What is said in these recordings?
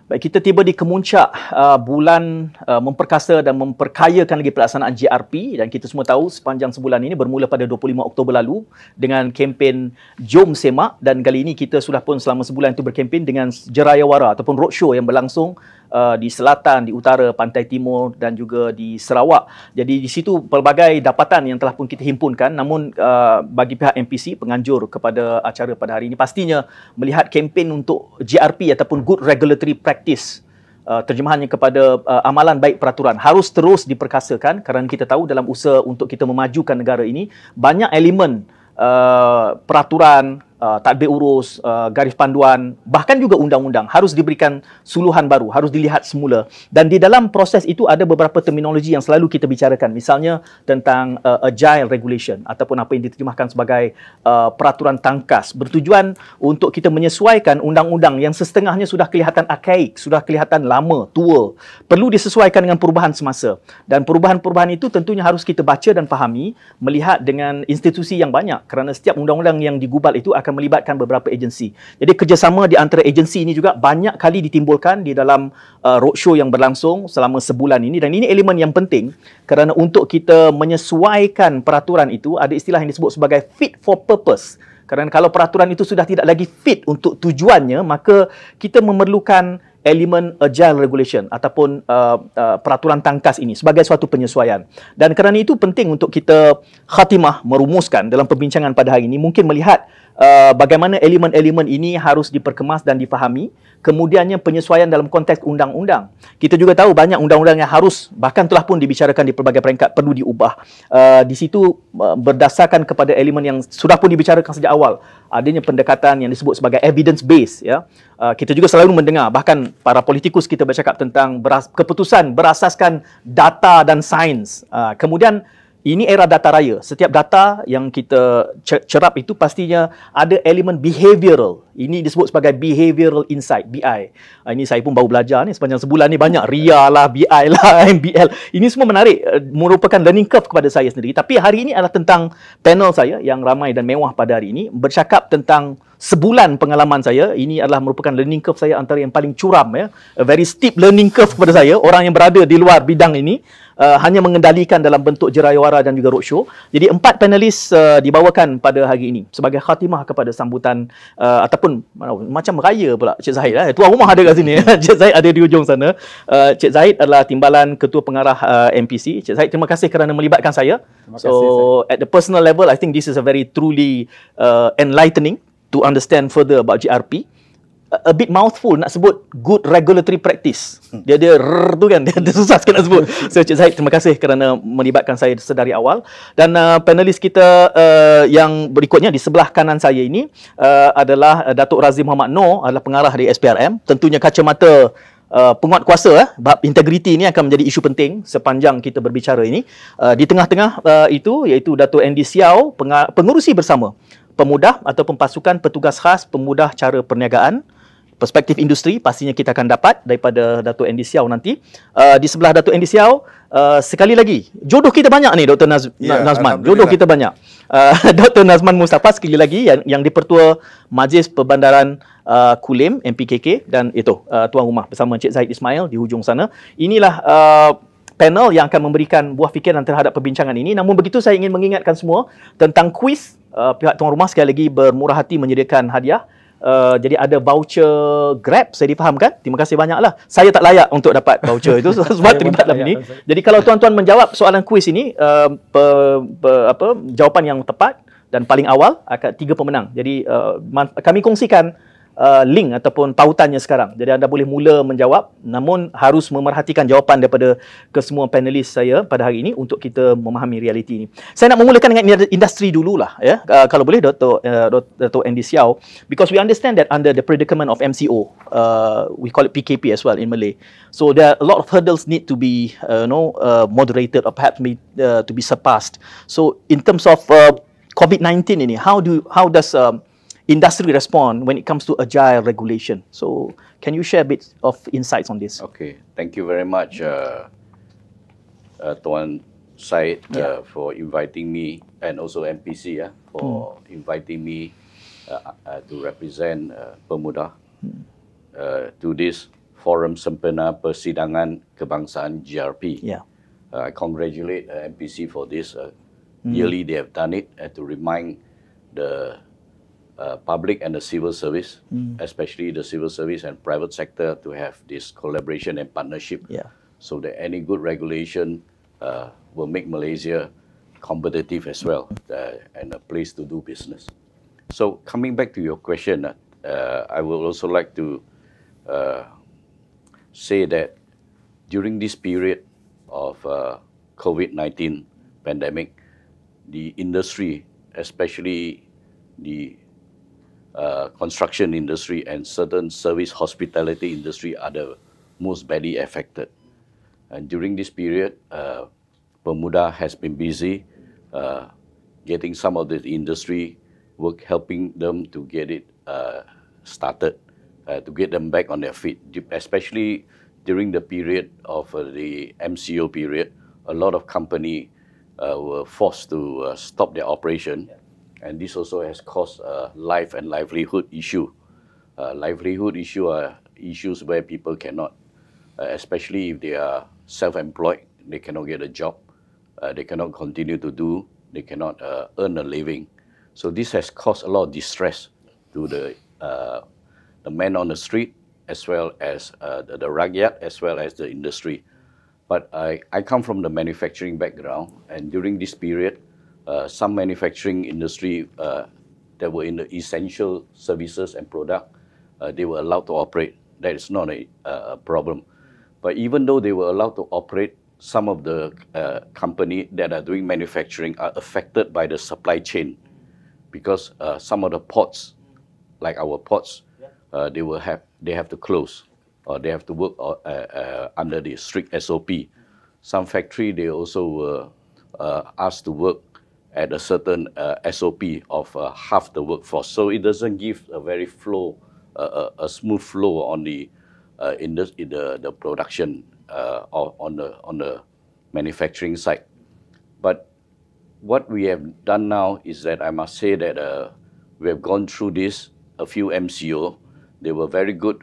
Baik, kita tiba di kemuncak bulan memperkasa dan memperkayakan lagi pelaksanaan JRP, dan kita semua tahu sepanjang sebulan ini bermula pada 25 Oktober lalu dengan kempen Jom Semak, dan kali ini kita sudah pun selama sebulan itu berkempen dengan Jerayawara ataupun roadshow yang berlangsung di selatan, di utara, pantai timur dan juga di Sarawak. Jadi di situ pelbagai dapatan yang telah pun kita himpunkan, namun bagi pihak MPC penganjur kepada acara pada hari ini pastinya melihat kempen untuk JRP ataupun Good Regulatory Practice, terjemahannya kepada amalan baik peraturan harus terus diperkasakan, kerana kita tahu dalam usaha untuk kita memajukan negara ini banyak elemen peraturan, tadbir urus, garis panduan, bahkan juga undang-undang harus diberikan suluhan baru, harus dilihat semula. Dan di dalam proses itu ada beberapa terminologi yang selalu kita bicarakan, misalnya tentang agile regulation ataupun apa yang diterjemahkan sebagai peraturan tangkas, bertujuan untuk kita menyesuaikan undang-undang yang setengahnya sudah kelihatan arkaik, sudah kelihatan lama, tua, perlu disesuaikan dengan perubahan semasa. Dan perubahan-perubahan itu tentunya harus kita baca dan fahami, melihat dengan institusi yang banyak, kerana setiap undang-undang yang digubal itu akan melibatkan beberapa agensi. Jadi kerjasama di antara agensi ini juga banyak kali ditimbulkan di dalam roadshow yang berlangsung selama sebulan ini, dan ini elemen yang penting kerana untuk kita menyesuaikan peraturan itu ada istilah yang disebut sebagai fit for purpose. Kerana kalau peraturan itu sudah tidak lagi fit untuk tujuannya, maka kita memerlukan elemen agile regulation ataupun peraturan tangkas ini sebagai suatu penyesuaian. Dan kerana itu penting untuk kita khatimah merumuskan dalam perbincangan pada hari ini, mungkin melihat bagaimana elemen-elemen ini harus diperkemas dan difahami, kemudiannya penyesuaian dalam konteks undang-undang. Kita juga tahu banyak undang-undang yang harus, bahkan telah pun dibicarakan di pelbagai peringkat, perlu diubah. Di situ berdasarkan kepada elemen yang sudah pun dibicarakan sejak awal, adanya pendekatan yang disebut sebagai evidence based, ya. Kita juga selalu mendengar, bahkan para politikus kita bercakap tentang keputusan berasaskan data dan sains. Kemudian ini era data raya. Setiap data yang kita cerap itu pastinya ada elemen behavioral. Ini disebut sebagai behavioral insight, BI. Ini saya pun baru belajar ni sepanjang sebulan ni, banyak RIA lah, BI lah, MBL. Ini semua menarik, merupakan learning curve kepada saya sendiri. Tapi hari ini adalah tentang panel saya yang ramai dan mewah pada hari ini, bercakap tentang sebulan pengalaman saya. Ini adalah merupakan learning curve saya antara yang paling curam, ya. A very steep learning curve kepada saya, orang yang berada di luar bidang ini. Hanya mengendalikan dalam bentuk Jerayawara dan juga roadshow. Jadi 4 panelis dibawakan pada hari ini sebagai khatimah kepada sambutan ataupun macam raya pula Cik Zahid. Tuan rumah ada kat sini. Cik Zahid ada di ujung sana. Cik Zahid adalah timbalan ketua pengarah MPC. Cik Zahid, terima kasih kerana melibatkan saya. So at the personal level, I think this is a very truly enlightening to understand further about JRP. A bit mouthful nak sebut good regulatory practice. Dia tu kan, dia susah sikit nak sebut. So Cik Zahid, terima kasih kerana melibatkan saya sedari awal. Dan panelis kita yang berikutnya di sebelah kanan saya ini adalah Datuk Razif Muhammad Noor, adalah pengarah di SPRM. Tentunya kacamata penguat kuasa, bab integriti ini akan menjadi isu penting sepanjang kita berbicara ini. Di tengah-tengah itu iaitu Datuk Andy Siau, pengurusi bersama pemudah ataupun pasukan petugas khas pemudah cara perniagaan. Perspektif industri pastinya kita akan dapat daripada Datuk Andy Siau nanti. Di sebelah Datuk Andy Siau, sekali lagi, jodoh kita banyak ni Dr. Nazman. Jodoh kita banyak. Dr. Nazman Mustafa sekali lagi yang dipertua Majlis Perbandaran Kulim, MPKK, dan itu tuan rumah bersama Cik Zahid Ismail di hujung sana. Inilah panel yang akan memberikan buah fikiran terhadap perbincangan ini. Namun begitu, saya ingin mengingatkan semua tentang kuis. Pihak tuan rumah sekali lagi bermurah hati menyediakan hadiah. Jadi ada voucher Grab, saya difahamkan. Terima kasih banyaklah. Saya tak layak untuk dapat voucher itu sebab terlibat dalam ini. Jadi kalau tuan-tuan menjawab soalan kuis ini, jawapan yang tepat dan paling awal akan 3 pemenang. Jadi kami kongsikan link ataupun pautannya sekarang. Jadi anda boleh mula menjawab, namun harus memerhatikan jawapan daripada kesemua panelis saya pada hari ini untuk kita memahami realiti ini. Saya nak memulakan dengan industri dululah, ya. Kalau boleh Dr. Andy Siau, because we understand that under the predicament of MCO, we call it PKP as well in Malay. So there are a lot of hurdles need to be moderated or perhaps to be surpassed. So in terms of COVID-19 ini, how does industry respond when it comes to agile regulation? So, can you share a bit of insights on this? Okay, thank you very much, Tuan Syed, for inviting me, and also MPC for inviting me to represent Pemuda to this Forum Sempena Persidangan Kebangsaan GRP. Yeah. I congratulate MPC for this. Yearly they have done it to remind the public and the civil service, especially the civil service and private sector, to have this collaboration and partnership, so that any good regulation will make Malaysia competitive as well, and a place to do business. So coming back to your question, I would also like to say that during this period of COVID-19 pandemic, the industry, especially the construction industry and certain service hospitality industry, are the most badly affected. And during this period, Pemuda has been busy getting some of the industry work, helping them to get it started, to get them back on their feet. Especially during the period of the MCO period, a lot of companies were forced to stop their operation. And this also has caused a life and livelihood issue. Livelihood issue are issues where people cannot, especially if they are self-employed, they cannot get a job, they cannot continue to do, they cannot earn a living. So this has caused a lot of distress to the men on the street, as well as the rakyat, as well as the industry. But I come from the manufacturing background, and during this period, some manufacturing industry that were in the essential services and product, they were allowed to operate. That is not a problem. But even though they were allowed to operate, some of the companies that are doing manufacturing are affected by the supply chain, because some of the ports, like our ports, they have to close, or they have to work under the strict SOP. Some factory, they also were asked to work at a certain SOP of half the workforce. So it doesn't give a very a smooth flow on the production on the manufacturing side. But what we have done now is that I must say that we have gone through this, a few MCO. They were very good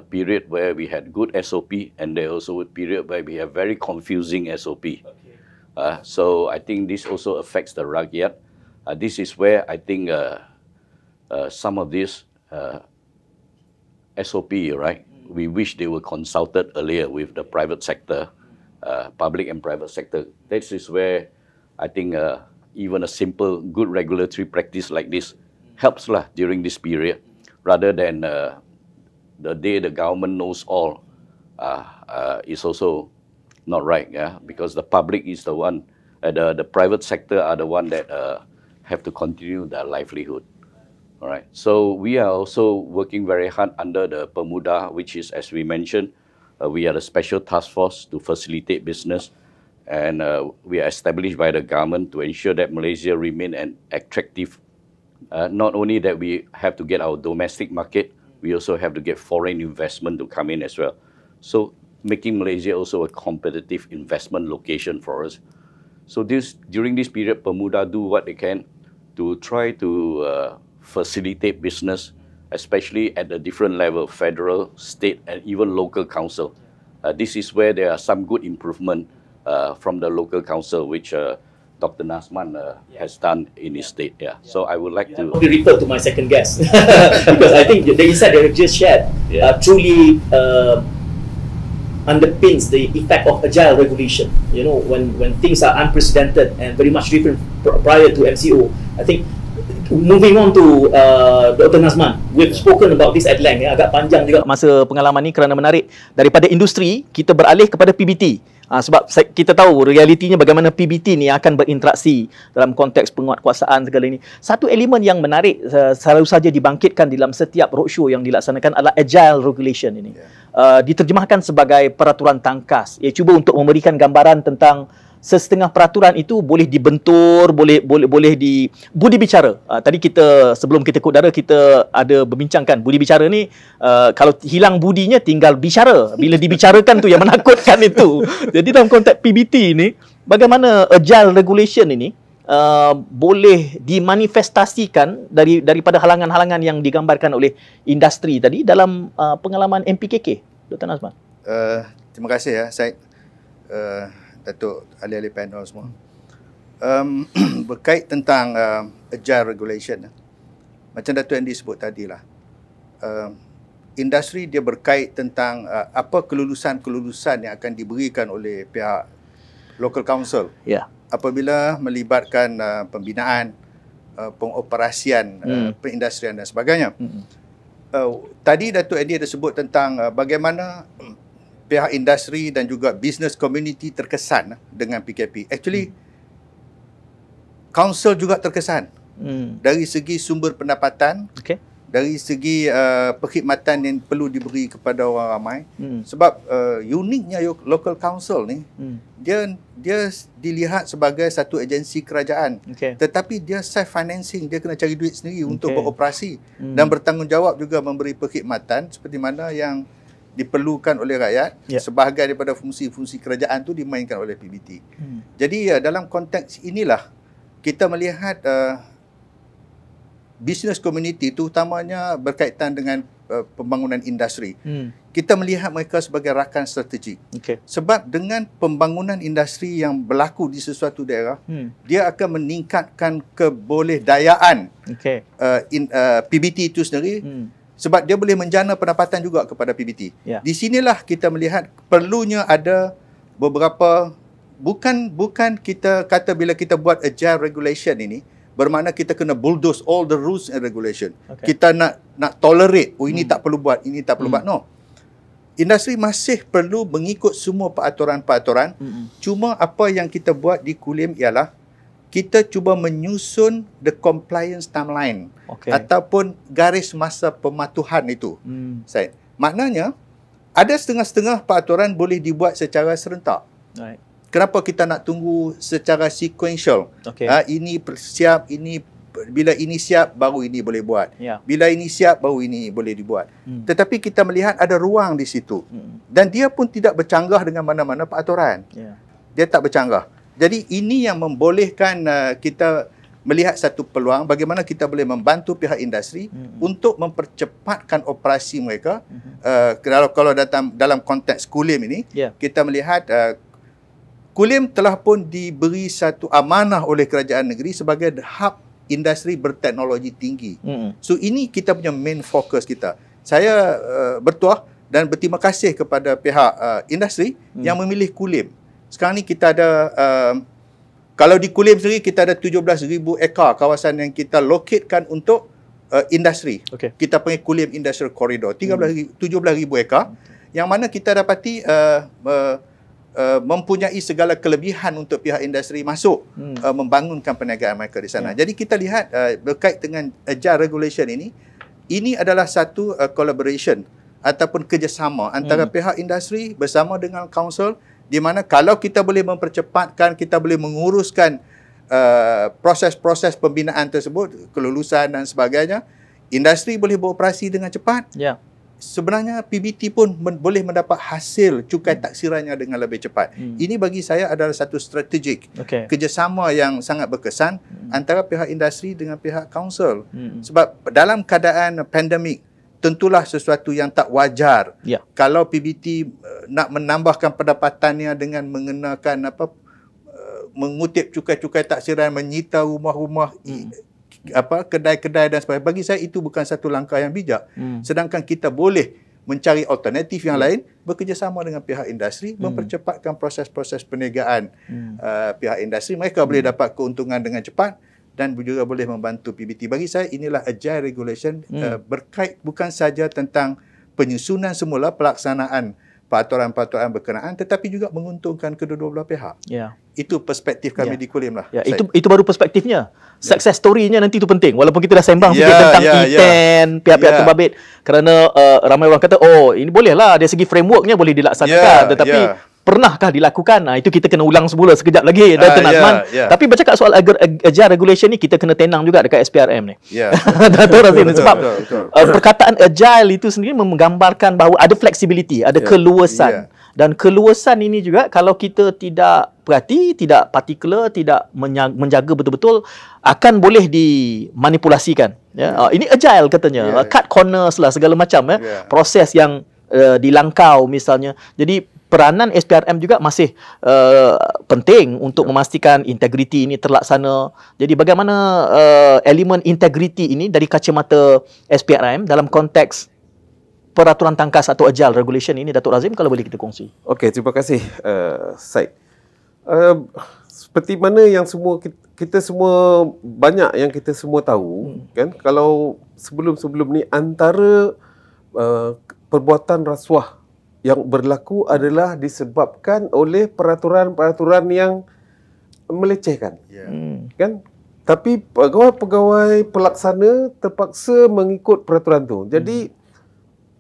period where we had good SOP, and there also a period where we have very confusing SOP. So I think this also affects the rakyat. This is where I think some of this SOP, right? We wish they were consulted earlier with the private sector, public and private sector. This is where I think even a simple, good regulatory practice like this helps during this period, rather than the day the government knows all is also not right, because the public is the one, the private sector are the one that have to continue their livelihood. All right. So we are also working very hard under the Pemuda, which is, as we mentioned, we are a special task force to facilitate business, and we are established by the government to ensure that Malaysia remain an attractive. Not only that we have to get our domestic market, we also have to get foreign investment to come in as well. So making Malaysia also a competitive investment location for us. So during this period, Pemuda do what they can to try to facilitate business, especially at the different level, federal, state, and even local council. This is where there are some good improvement from the local council, which Dr. Nazman has done in his state. So I would like to refer to my second guest because I think the insight that you just shared truly underpins the effect of agile regulation. You know, when things are unprecedented and very much different prior to MCO, I think. Moving on to Dr. Nazman, we've spoken about this at length, agak panjang juga masa pengalaman ni kerana menarik. Daripada industri, kita beralih kepada PBT. Sebab kita tahu realitinya bagaimana PBT ni akan berinteraksi dalam konteks penguatkuasaan segala ini. Satu elemen yang menarik selalu saja dibangkitkan dalam setiap roadshow yang dilaksanakan adalah agile regulation ini. Diterjemahkan sebagai peraturan tangkas. Ia cuba untuk memberikan gambaran tentang sesetengah peraturan itu boleh dibentur, boleh di budi bicara. Tadi kita sebelum kita kod darah kita ada berbincangkan budi bicara ni kalau hilang budinya tinggal bicara. Bila dibicarakan tu yang menakutkan itu. Jadi dalam konteks PBT ini, bagaimana agile regulation ini boleh dimanifestasikan daripada halangan-halangan yang digambarkan oleh industri tadi dalam pengalaman MPKK? Dr. Nazman. Terima kasih ya, Syed, Datuk, ahli-ahli panel semua. Berkait tentang agile regulation, macam Datuk Andy sebut tadi lah, industri dia berkait tentang apa kelulusan-kelulusan yang akan diberikan oleh pihak local council apabila melibatkan pembinaan, pengoperasian, perindustrian dan sebagainya. Tadi Datuk Andy ada sebut tentang bagaimana pihak industri dan juga business community terkesan dengan PKP. Actually, council juga terkesan dari segi sumber pendapatan, dari segi perkhidmatan yang perlu diberi kepada orang ramai. Sebab uniknya local council ni, dia dilihat sebagai satu agensi kerajaan, tetapi dia self financing, dia kena cari duit sendiri untuk beroperasi dan bertanggungjawab juga memberi perkhidmatan seperti mana yang diperlukan oleh rakyat. Sebahagian daripada fungsi-fungsi kerajaan tu dimainkan oleh PBT. Jadi dalam konteks inilah kita melihat business community itu utamanya berkaitan dengan pembangunan industri. Kita melihat mereka sebagai rakan strategik. Sebab dengan pembangunan industri yang berlaku di sesuatu daerah, dia akan meningkatkan kebolehdayaan PBT itu sendiri. Sebab dia boleh menjana pendapatan juga kepada PBT. Di sinilah kita melihat perlunya ada beberapa, bukan kita kata bila kita buat agile regulation ini bermakna kita kena bulldoze all the rules and regulation. Kita nak tolerate, ini tak perlu buat, ini tak perlu buat. No. Industri masih perlu mengikut semua peraturan-peraturan. Cuma apa yang kita buat di Kulim ialah kita cuba menyusun the compliance timeline ataupun garis masa pematuhan itu. Maknanya ada setengah-setengah peraturan boleh dibuat secara serentak. Kenapa kita nak tunggu secara sequential? Ini siap, ini bila ini siap baru ini boleh buat. Bila ini siap baru ini boleh dibuat. Tetapi kita melihat ada ruang di situ. Dan dia pun tidak bercanggah dengan mana-mana peraturan. Dia tak bercanggah. Jadi ini yang membolehkan kita melihat satu peluang bagaimana kita boleh membantu pihak industri untuk mempercepatkan operasi mereka. Kalau dalam konteks Kulim ini, kita melihat Kulim telah pun diberi satu amanah oleh kerajaan negeri sebagai hub industri berteknologi tinggi. So ini kita punya main fokus kita. Saya bertuah dan berterima kasih kepada pihak industri yang memilih Kulim. Sekarang ni kita ada, kalau di Kulim sendiri kita ada 17,000 ekar kawasan yang kita locatekan untuk industri. Kita panggil Kulim Industrial Corridor, 17,000 ekar, yang mana kita dapati mempunyai segala kelebihan untuk pihak industri masuk membangunkan perniagaan mereka di sana. Jadi kita lihat berkait dengan agile regulation ini adalah satu collaboration ataupun kerjasama antara pihak industri bersama dengan council, di mana kalau kita boleh mempercepatkan, kita boleh menguruskan proses-proses pembinaan tersebut, kelulusan dan sebagainya, industri boleh beroperasi dengan cepat. Sebenarnya PBT pun boleh mendapat hasil cukai taksirannya dengan lebih cepat. Ini bagi saya adalah satu strategik kerjasama yang sangat berkesan antara pihak industri dengan pihak council. Sebab dalam keadaan pandemik, tentulah sesuatu yang tak wajar kalau PBT nak menambahkan pendapatannya dengan mengenakan mengutip cukai-cukai taksiran, menyita rumah-rumah, kedai-kedai dan sebagainya. Bagi saya itu bukan satu langkah yang bijak. Sedangkan kita boleh mencari alternatif yang lain, bekerjasama dengan pihak industri, mempercepatkan proses-proses perniagaan pihak industri. Mereka boleh dapat keuntungan dengan cepat dan juga boleh membantu PBT. Bagi saya inilah agile regulation, berkait bukan saja tentang penyusunan semula pelaksanaan peraturan-peraturan berkenaan, tetapi juga menguntungkan kedua-dua belah pihak. Itu perspektif kami di Kulim lah. Itu baru perspektifnya. Success story-nya nanti itu penting. Walaupun kita dah sembang sikit tentang E10, pihak-pihak terbabit. Kerana ramai orang kata, ini bolehlah, dari segi frameworknya boleh dilaksanakan. Tetapi pernahkah dilakukan? Itu kita kena ulang semula sekejap lagi, Dr. Nazman. Tapi bercakap soal agile regulation ni, kita kena tenang juga dekat SPRM ni. Datuk Razim, sebab perkataan agile itu sendiri menggambarkan bahawa ada flexibility, ada keluasan. Dan keluasan ini juga kalau kita tidak perhati, tidak particular, tidak menjaga betul-betul, akan boleh dimanipulasikan. Ini agile katanya. Cut corners lah segala macam. Proses yang dilangkau misalnya. Jadi peranan SPRM juga masih penting untuk memastikan integriti ini terlaksana. Jadi bagaimana elemen integriti ini dari kacamata SPRM dalam konteks peraturan tangkas atau agile regulation ini, Datuk Razim, kalau boleh kita kongsi. Okey, terima kasih Syed. Seperti mana yang kita semua banyak yang kita semua tahu kan, kalau sebelum ni antara perbuatan rasuah yang berlaku adalah disebabkan oleh peraturan-peraturan yang melecehkan. Kan? Tapi pegawai-pegawai pelaksana terpaksa mengikut peraturan tu. Jadi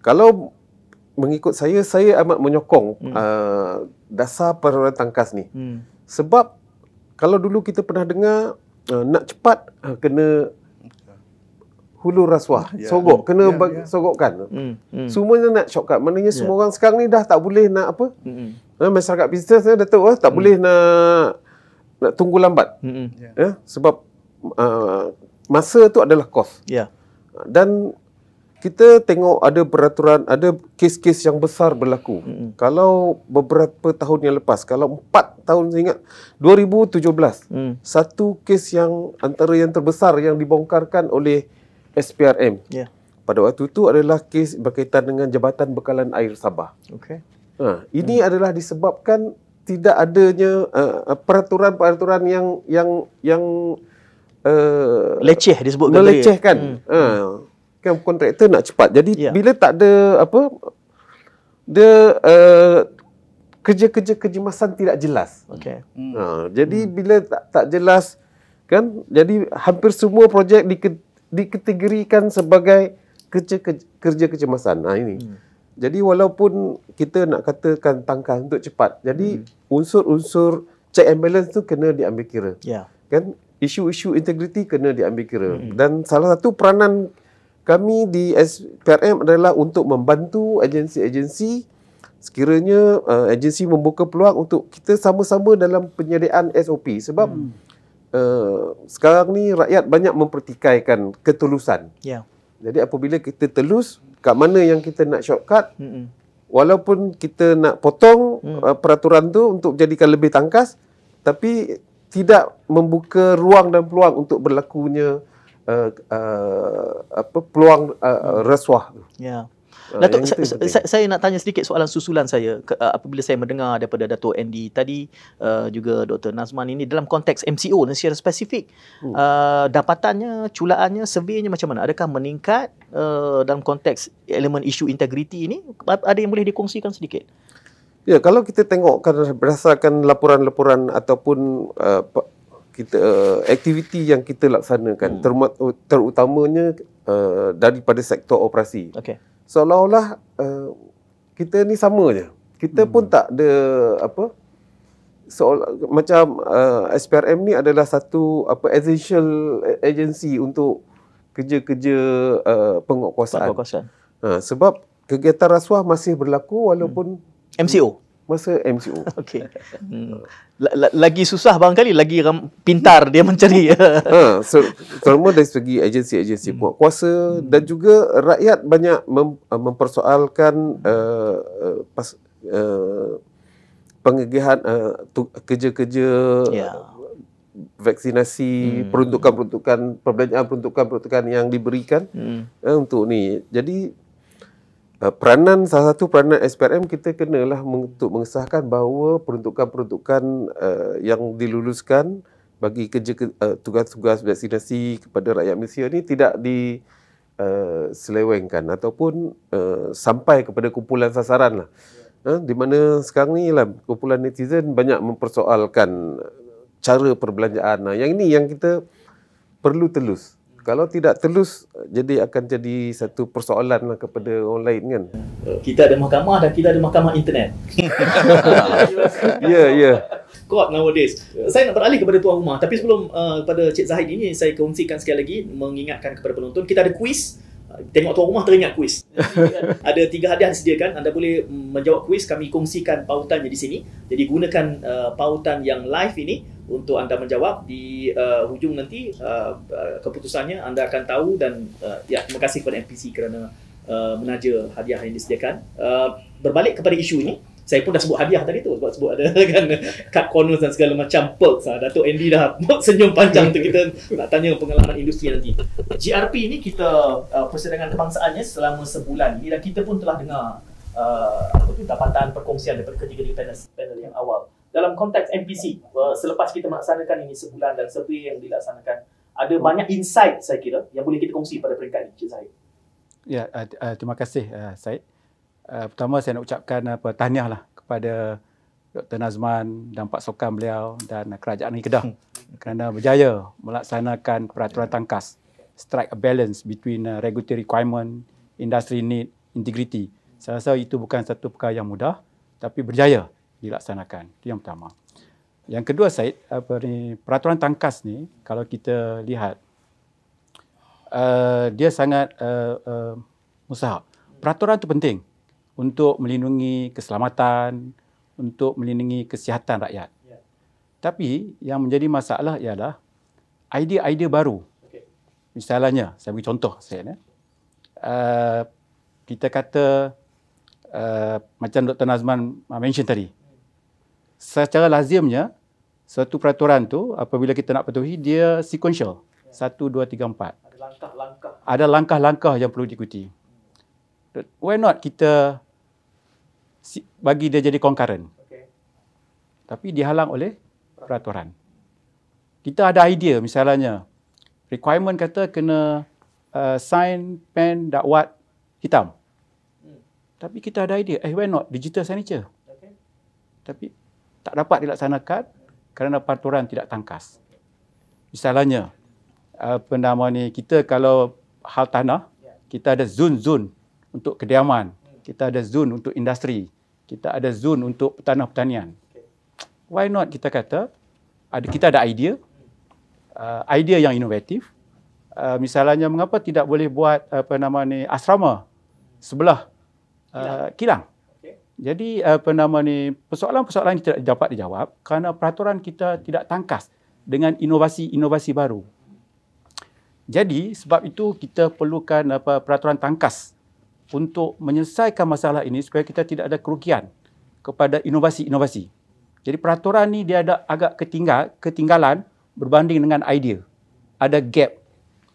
kalau mengikut saya amat menyokong dasar peraturan tangkas ni. Sebab kalau dulu kita pernah dengar nak cepat kena hulu rasuah, sogok, kena sogokkan. Semuanya nak shortcut. Maknanya semua orang sekarang ni dah tak boleh nak apa? Masyarakat bisnes Datuk tak boleh nak tunggu lambat. Sebab masa tu adalah kos. Dan kita tengok ada peraturan, ada kes-kes yang besar berlaku. Kalau beberapa tahun yang lepas, kalau 4 tahun saya ingat, 2017, satu kes yang antara yang terbesar yang dibongkarkan oleh SPRM pada waktu itu adalah kes berkaitan dengan Jabatan Bekalan Air Sabah. Ini adalah disebabkan tidak adanya peraturan-peraturan yang leceh disebutkan. Melecehkan. Kan kontraktor nak cepat. Jadi bila tak ada dia kerja-kerja kejemasan tidak jelas. Jadi bila tak jelas kan, jadi hampir semua projek dikategorikan sebagai kerja kecemasan. Ini. Jadi walaupun kita nak katakan tangkas untuk cepat, jadi unsur-unsur check and balance tu kena diambil kira. Kan, isu-isu integriti kena diambil kira. Dan salah satu peranan kami di SPRM adalah untuk membantu agensi-agensi sekiranya agensi membuka peluang untuk kita sama-sama dalam penyediaan SOP. Sebab sekarang ni rakyat banyak mempertikaikan ketulusan. Jadi apabila kita telus kat mana yang kita nak shortcut, walaupun kita nak potong peraturan tu untuk jadikan lebih tangkas, tapi tidak membuka ruang dan peluang untuk berlakunya peluang rasuah. Datuk, saya nak tanya sedikit soalan susulan saya apabila saya mendengar daripada Datuk Andy tadi, juga Dr. Nazman ini dalam konteks MCO secara spesifik, dapatannya, culaannya, surveynya macam mana? Adakah meningkat dalam konteks elemen isu integriti ini? Ada yang boleh dikongsikan sedikit? Ya, kalau kita tengok berdasarkan laporan-laporan ataupun kita aktiviti yang kita laksanakan, terutamanya daripada sektor operasi. Seolah-olah kita ni sama je. Kita pun tak ada macam SPRM ni adalah satu essential agency untuk kerja-kerja penguatkuasaan. Sebab kegiatan rasuah masih berlaku walaupun MCO. Masa MCO. Lagi susah barangkali, lagi pintar dia mencari. Terutama dari segi agensi-agensi penguatkuasa dan juga rakyat banyak mempersoalkan pengegihan kerja-kerja vaksinasi, peruntukan-peruntukan, perbelanjaan peruntukan-peruntukan yang diberikan untuk ni. Jadi salah satu peranan SPRM kita kenalah untuk mengesahkan bahawa peruntukan-peruntukan yang diluluskan bagi kerja tugas-tugas vaksinasi kepada rakyat Malaysia ni tidak diselewengkan ataupun sampai kepada kumpulan sasaran lah. Di mana sekarang ni lah kumpulan netizen banyak mempersoalkan cara perbelanjaan. Yang ini yang kita perlu telus. Kalau tidak telus, jadi akan jadi satu persoalan lah kepada orang lain kan. Kita ada mahkamah dan kita ada mahkamah internet. Ya. Court nowadays. Saya nak beralih kepada tuan rumah. Tapi sebelum pada Cik Zahid ini, saya kongsikan sekali lagi, mengingatkan kepada penonton, kita ada kuis. Tengok tuan rumah teringat kuis. Ada 3 hadiah disediakan. Anda boleh menjawab kuis. Kami kongsikan pautannya di sini. Jadi gunakan pautan yang live ini untuk anda menjawab. Di hujung nanti keputusannya anda akan tahu. Dan terima kasih kepada MPC kerana menaja hadiah yang disediakan. Berbalik kepada isu ini, saya pun dah sebut hadiah tadi tu, sebut ada kan cut corners dan segala macam perks. Datuk Andy dah senyum panjang tu, kita nak tanya pengalaman industri nanti. GRP ni kita persidangan kebangsaannya selama sebulan ni, dan kita pun telah dengar dapatan perkongsian daripada ketiga-tiga panel yang awal. Dalam konteks MPC, selepas kita melaksanakan ini sebulan dan survey yang dilaksanakan, ada banyak insight saya kira yang boleh kita kongsi pada peringkat ini, Cik Zahid. Ya, terima kasih Syed. Pertama saya nak ucapkan tahniah lah kepada Dr. Nazman dan Pak Sokan beliau dan Kerajaan Negeri Kedah kerana berjaya melaksanakan peraturan tangkas, strike a balance between regulatory requirement, industry need, integrity. Saya rasa itu bukan satu perkara yang mudah, tapi berjaya dilaksanakan. Itu yang pertama. Yang kedua, Syed, peraturan tangkas ni kalau kita lihat dia sangat mustahak. Peraturan itu penting untuk melindungi keselamatan, untuk melindungi kesihatan rakyat. Yeah. Tapi yang menjadi masalah ialah idea-idea baru. Okay. Misalnya, saya beri contoh saya. Kita kata macam Dr. Nazman mention tadi. Secara lazimnya, suatu peraturan tu apabila kita nak patuhi, dia sequential. 1, 2, 3, 4. Ada langkah-langkah yang perlu diikuti. Why not kita bagi dia jadi concurrent? Okay. Tapi dihalang oleh peraturan. Kita ada idea, misalnya requirement kata kena sign, pen, dakwat hitam. Tapi kita ada idea, why not digital signature? Okay. Tapi tak dapat dilaksanakan kerana peraturan tidak tangkas. Misalnya, kita kalau hal tanah, kita ada zon-zon untuk kediaman, kita ada zon untuk industri, kita ada zon untuk tanah pertanian. Why not kita kata, kita ada idea yang inovatif. Misalnya, mengapa tidak boleh buat asrama sebelah kilang? Jadi persoalan-persoalan ini tidak dapat dijawab kerana peraturan kita tidak tangkas dengan inovasi-inovasi baru. Jadi sebab itu kita perlukan peraturan tangkas untuk menyelesaikan masalah ini supaya kita tidak ada kerugian kepada inovasi-inovasi. Jadi peraturan ni dia ada agak ketinggalan berbanding dengan idea. Ada gap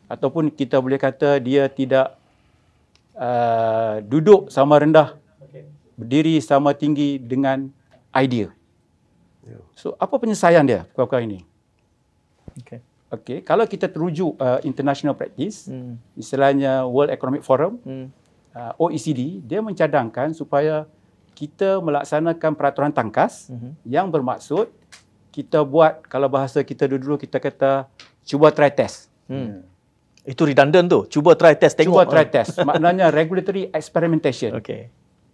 ataupun kita boleh kata dia tidak duduk sama rendah, berdiri sama tinggi dengan idea. So apa penyelesaian dia perkara ini? Okey, kalau kita terujuk international practice, misalnya World Economic Forum, OECD, dia mencadangkan supaya kita melaksanakan peraturan tangkas yang bermaksud kita buat, kalau bahasa kita dulu kita kata cuba try test. Itu redundant tu, cuba try test tengok. Cuba try test, maknanya regulatory experimentation.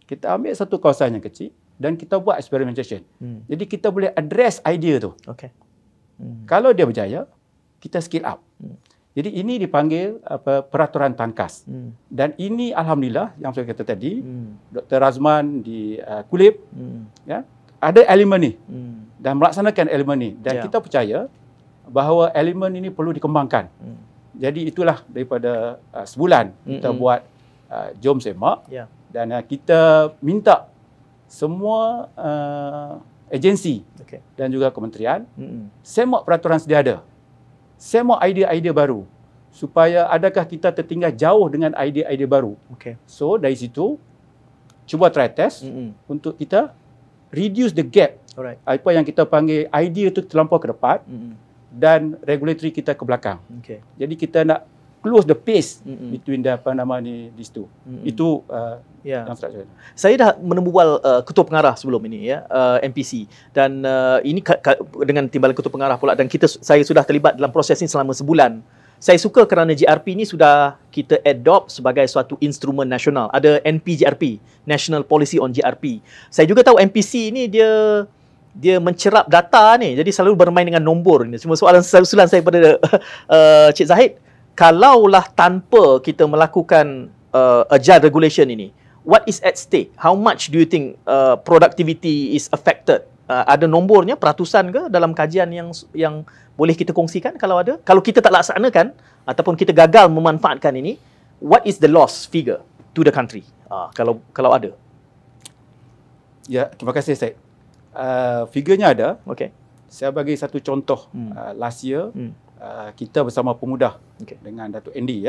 Kita ambil satu kawasan yang kecil dan kita buat experimentation. Jadi kita boleh address idea tu. Kalau dia berjaya, kita scale up. Jadi ini dipanggil peraturan tangkas. Dan ini alhamdulillah yang saya kata tadi, Dr. Razman di Kulip ya, ada elemen ni dan melaksanakan elemen ni, dan kita percaya bahawa elemen ini perlu dikembangkan. Jadi itulah daripada sebulan kita buat Jom Semak, dan kita minta semua agensi dan juga kementerian semak peraturan sedia ada. Semak idea-idea baru supaya adakah kita tertinggal jauh dengan idea-idea baru. So dari situ cuba try test untuk kita reduce the gap. Apa yang kita panggil idea tu terlampau ke depan dan regulatory kita ke belakang. Jadi kita nak close the pace between these two. Itu yang saya dah menembual ketua pengarah sebelum ini ya, MPC, dan ini dengan timbalan ketua pengarah pula, dan saya sudah terlibat dalam proses ini selama sebulan. Saya suka kerana GRP ini sudah kita adopt sebagai suatu instrumen nasional. Ada NPGRP, National Policy on GRP. Saya juga tahu MPC ini dia mencerap data ni, jadi selalu bermain dengan nombor ni. Cuma soalan susulan saya pada Cik Zahid, kalaulah tanpa kita melakukan agile regulation ini, what is at stake? How much do you think productivity is affected? Ada nombornya, peratusan ke dalam kajian yang boleh kita kongsikan kalau ada? Kalau kita tak laksanakan ataupun kita gagal memanfaatkan ini, what is the loss figure? to the country? Kalau ada. Ya, terima kasih Syed. Figurnya ada. Okay. Saya bagi satu contoh. Last year, kita bersama Pemuda dengan Datuk Andy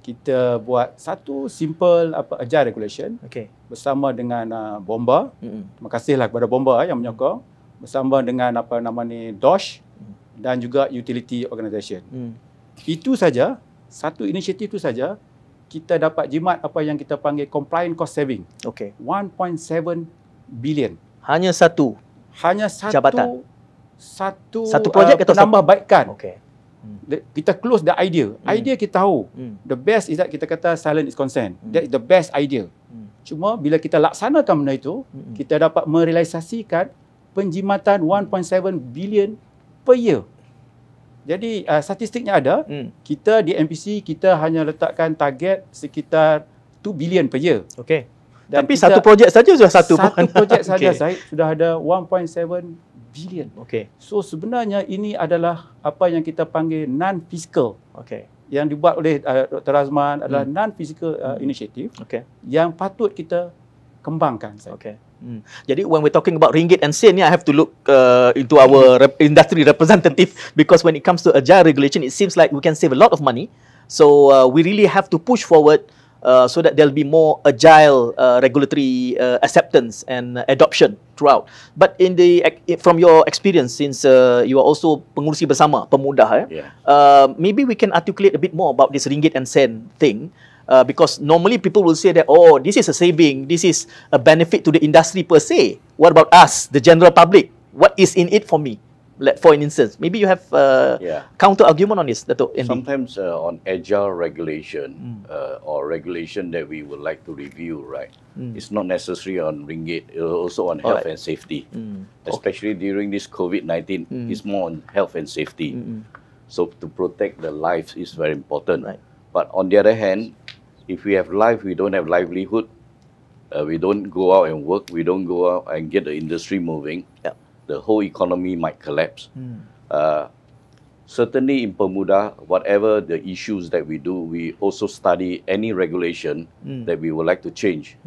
kita buat satu simple agile regulation bersama dengan Bomba. Terima kasihlah kepada Bomba yang menyokong, bersama dengan DOSH dan juga utility organisation. Itu saja, satu inisiatif itu saja kita dapat jimat apa yang kita panggil compliant cost saving. 1.7 billion. Hanya satu jabatan. Satu projek atau penambahbaikan. Kita close the idea. Idea kita tahu. The best is that kita kata silent is consent. That is the best idea. Cuma bila kita laksanakan benda itu, kita dapat merealisasikan penjimatan 1.7 billion per year. Jadi statistiknya ada. Kita di MPC kita hanya letakkan target sekitar 2 billion per year. Dan tapi satu projek saja sudah satu projek saja Syed sudah ada 1.7 billion. So sebenarnya ini adalah apa yang kita panggil non-fiscal. Yang dibuat oleh Dr. Razman adalah non-fiscal initiative yang patut kita kembangkan. Jadi when we're talking about ringgit and sen, I have to look into our industry representative, because when it comes to agile regulation, it seems like we can save a lot of money. So we really have to push forward so that there'll be more agile regulatory acceptance and adoption throughout. But from your experience, since you are also pengurusi bersama Pemuda, maybe we can articulate a bit more about this ringgit and sen thing. Because normally people will say that, oh, this is a saving, this is a benefit to the industry per se. What about us, the general public? What is in it for me? For an instance, maybe you have counter argument on this, Dato' Andy. Sometimes on agile regulation or regulation that we would like to review, right? It's not necessary on ringgit, also on health and safety. Especially during this COVID-19, it's more on health and safety. So to protect the lives is very important. But on the other hand, if we have life, we don't have livelihood, we don't go out and work, we don't go out and get the industry moving, the whole economy might collapse. Certainly in Pemuda, whatever the issues that we do, we also study any regulation that we would like to change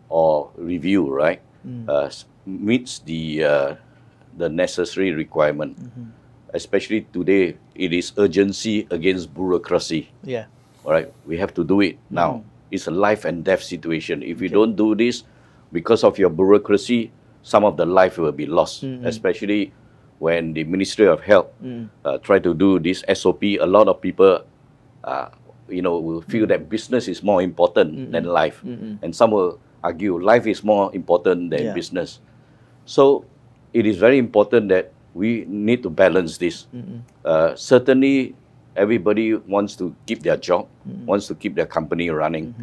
or review, right? Meets the necessary requirement. Especially today, it is urgency against bureaucracy. All right, we have to do it now. It's a life and death situation. If we don't do this, because of your bureaucracy, some of the life will be lost. Especially when the Ministry of Health try to do this SOP, a lot of people, will feel that business is more important than life, and some will argue life is more important than business. So it is very important that we need to balance this. Certainly, everybody wants to keep their job, wants to keep their company running.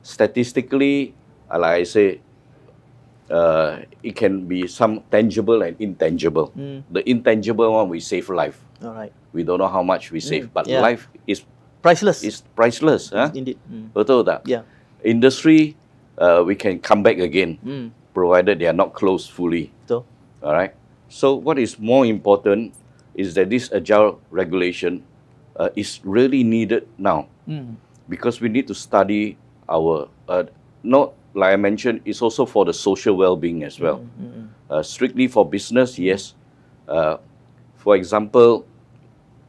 Statistically, like I say, it can be some tangible and intangible. The intangible one, we save life. We don't know how much we save, but life is priceless. It's priceless. Indeed. Betul tak? Industry, we can come back again, provided they are not closed fully. Betul. All right. So what is more important is that this agile regulation is really needed now, because we need to study our, not like I mentioned, it's also for the social well-being as well. Strictly for business, yes. For example,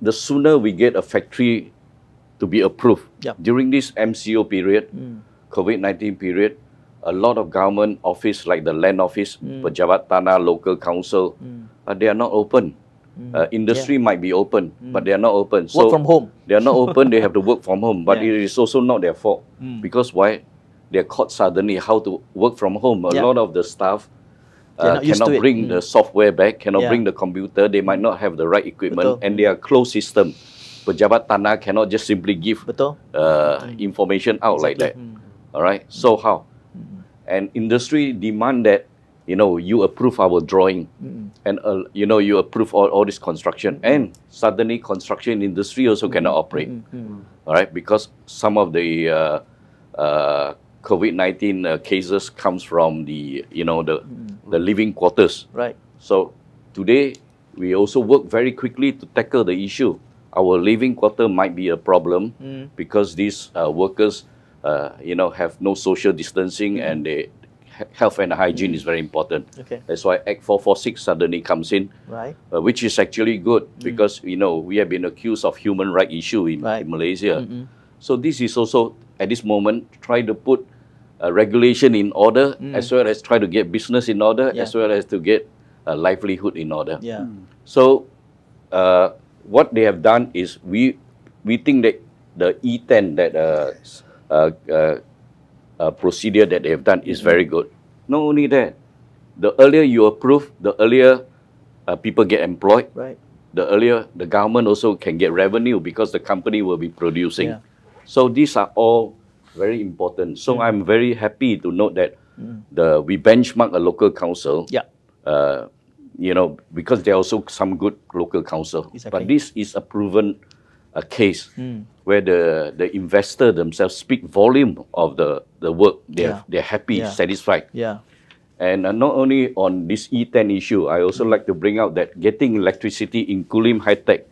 the sooner we get a factory to be approved, during this MCO period, COVID-19 period, a lot of government office like the land office, pejabat tanah, local council, they are not open. Industry might be open, but they are not open. Work from home. They are not open, they have to work from home. But it is also not their fault. Because why? They are caught suddenly how to work from home. A lot of the staff cannot bring the software back, cannot bring the computer, they might not have the right equipment, and they are closed system. Pejabat tanah cannot just simply give information out like that. All right, so how? And industry demand that, you approve our drawing, and you approve all this construction, and suddenly construction industry also cannot operate. All right, because some of the COVID-19 cases comes from the the living quarters. Right. So today we also work very quickly to tackle the issue. Our living quarter might be a problem because these workers have no social distancing, and health and hygiene is very important. Okay. That's why Act 446 suddenly comes in, Right. which is actually good because we have been accused of human rights issue in Malaysia. So this is also at this moment try to put regulation in order, as well as try to get business in order, as well as to get a livelihood in order. Yeah. So what they have done is we think that the E10 that procedure that they have done is very good. Not only that, the earlier you approve, the earlier people get employed. Right. The earlier the government also can get revenue because the company will be producing. Yeah. So these are all very important. So I'm very happy to note that we benchmark a local council. Yeah. Because there are also some good local council. Exactly. But this is a proven case where the investor themselves speak volume of the work. They're happy, satisfied. Yeah. And not only on this E10 issue, I also like to bring out that getting electricity in Kulim High Tech,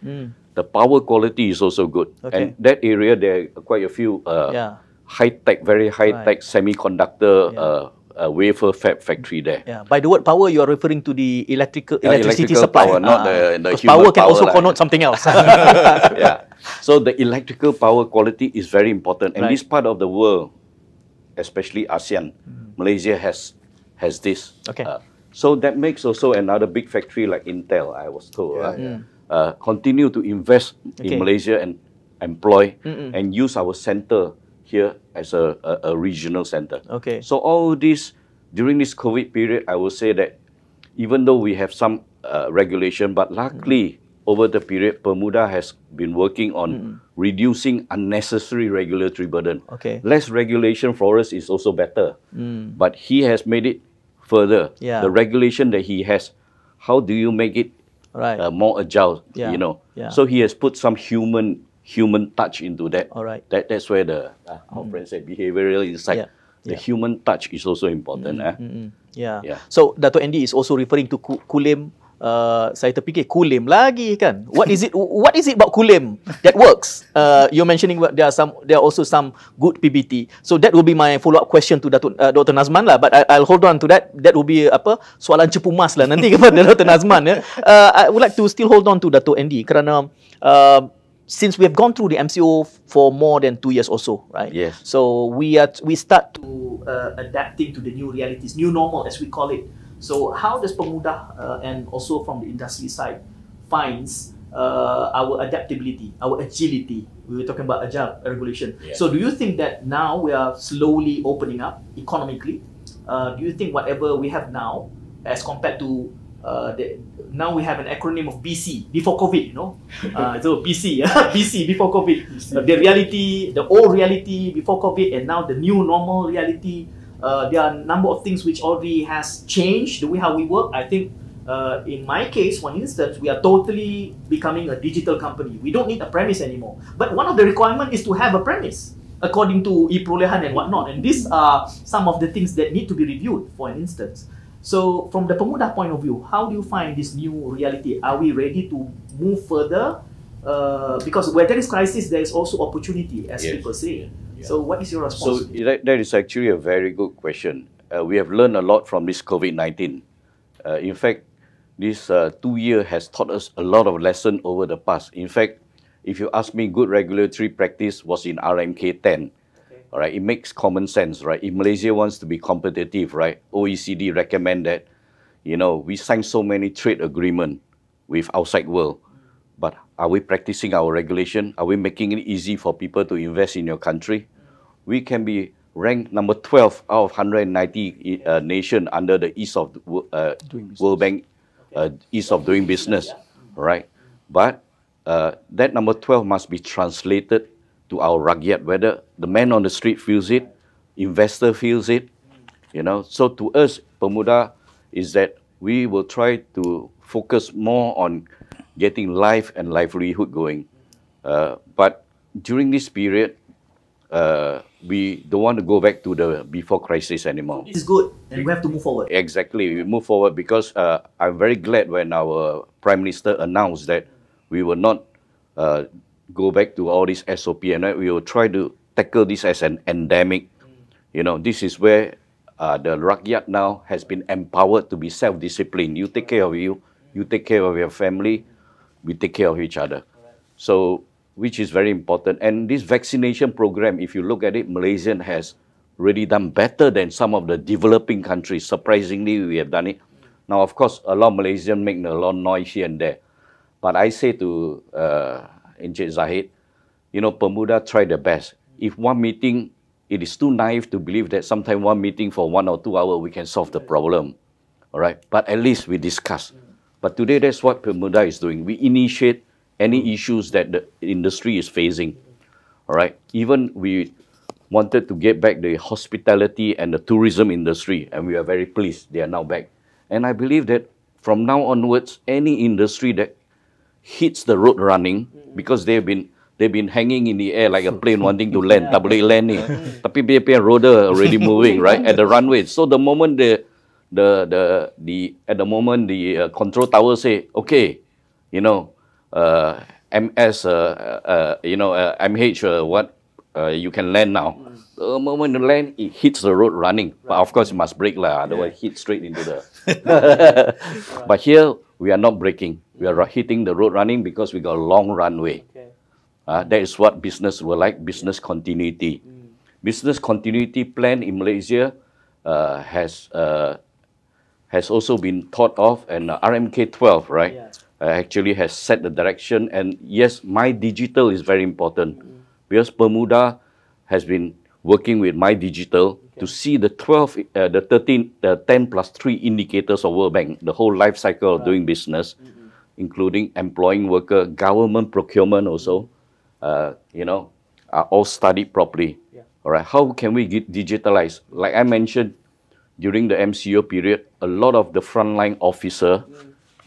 the power quality is also good. Okay. And that area, there are quite a few high-tech, very high-tech semiconductor wafer fab factory there. Yeah. By the word power, you are referring to the electricity electrical supply. power, not the human power can also power connote something else. Yeah. So the electrical power quality is very important. And this part of the world, especially ASEAN, Malaysia has this. Okay. So that makes also another big factory like Intel, I was told, continue to invest in Malaysia and employ and use our center here as a regional center. Okay. So all this, during this COVID period, I will say that even though we have some regulation, but luckily over the period, Pemuda has been working on reducing unnecessary regulatory burden. Okay. Less regulation for us is also better. But he has made it further. Yeah. The regulation that he has, how do you make it more agile? Yeah. Yeah. So he has put some human touch into that. All right. That's where the our friend said behavioral insight. The human touch is also important. Yeah. So Dato' Andy is also referring to Kulim. Saya terfikir Kulim lagi kan. What is it about Kulim that works? You're mentioning there are also some good PBT. So that will be my follow up question to Dr. Nazman lah. But I'll hold on to that. That will be soalan cepu mas lah nanti kepada Dr. Nazman. I would like to still hold on to Dato' Andy kerana since we have gone through the MCO for more than 2 years or so, right? Yes. So we start to adapting to the new realities, new normal as we call it. So how does Pemuda and also from the industry side finds our adaptability, our agility? We were talking about agile regulation. Yeah. So do you think that now we are slowly opening up economically? Do you think whatever we have now as compared to now we have an acronym of BC, before COVID, so BC, BC, before COVID. The reality, the old reality before COVID, and now the new normal reality. There are a number of things which already has changed the way how we work. I think in my case, for instance, we are totally becoming a digital company. We don't need a premise anymore. But one of the requirements is to have a premise according to e-perolehan and whatnot. And these are some of the things that need to be reviewed, for instance. So from the Pemuda point of view, how do you find this new reality? Are we ready to move further? Because where there is crisis, there is also opportunity, as people say. Yeah. So what is your response? So that is actually a very good question. We have learned a lot from this COVID-19. In fact, this 2 year has taught us a lot of lessons over the past. In fact, if you ask me, good regulatory practice was in RMK 10. All right, it makes common sense, right? If Malaysia wants to be competitive, right, OECD recommend that, we sign so many trade agreements with outside world, but are we practicing our regulation? Are we making it easy for people to invest in your country? We can be ranked number 12 out of 190 nation under the Ease of World Bank, Ease of Doing Business, right? But that number 12 must be translated to our rakyat, whether the man on the street feels it, investor feels it, So to us, Pemuda is that we will try to focus more on getting life and livelihood going. But during this period, we don't want to go back to the before crisis anymore. This is good, and we have to move forward. Exactly, we move forward because I'm very glad when our Prime Minister announced that we will not go back to all this SOP, and we will try to tackle this as an endemic. You know, this is where the rakyat now has been empowered to be self-disciplined. You take care of you take care of your family, we take care of each other. So, which is very important. And this vaccination program, if you look at it, Malaysian has really done better than some of the developing countries. Surprisingly, we have done it. Now, of course, a lot of Malaysians make a lot of noise here and there. But I say to Encik Zahid, you know, Pemuda try their best. If one meeting, it is too naive to believe that sometimes one meeting for 1 or 2 hours, we can solve the problem. All right? But at least we discuss. But today, that's what Pemuda is doing. We initiate any issues that the industry is facing. All right? Even we wanted to get back the hospitality and the tourism industry, and we are very pleased they are now back. And I believe that from now onwards, any industry that hits the road running, because they've been hanging in the air like a plane wanting to land, tak boleh land ni. Tapi dia punya roda already moving, right, at the runway. So the moment the control tower say, okay, you know, MS, MH, you can land now. The moment you land, it hits the road running. But of course, it must brake lah, otherwise hit straight into the. But here we are not braking. We are hitting the road running because we got a long runway. That is what business will like, business continuity. Business continuity plan in Malaysia has also been thought of, and RMK 12, right, actually has set the direction. And yes, My Digital is very important because Pemuda has been working with My Digital to see the 10 plus 3 indicators of World Bank, the whole life cycle of doing business, including employing worker, government procurement also, you know, are all studied properly. All right, how can we digitalize? Like I mentioned, during the MCO period, a lot of the frontline officers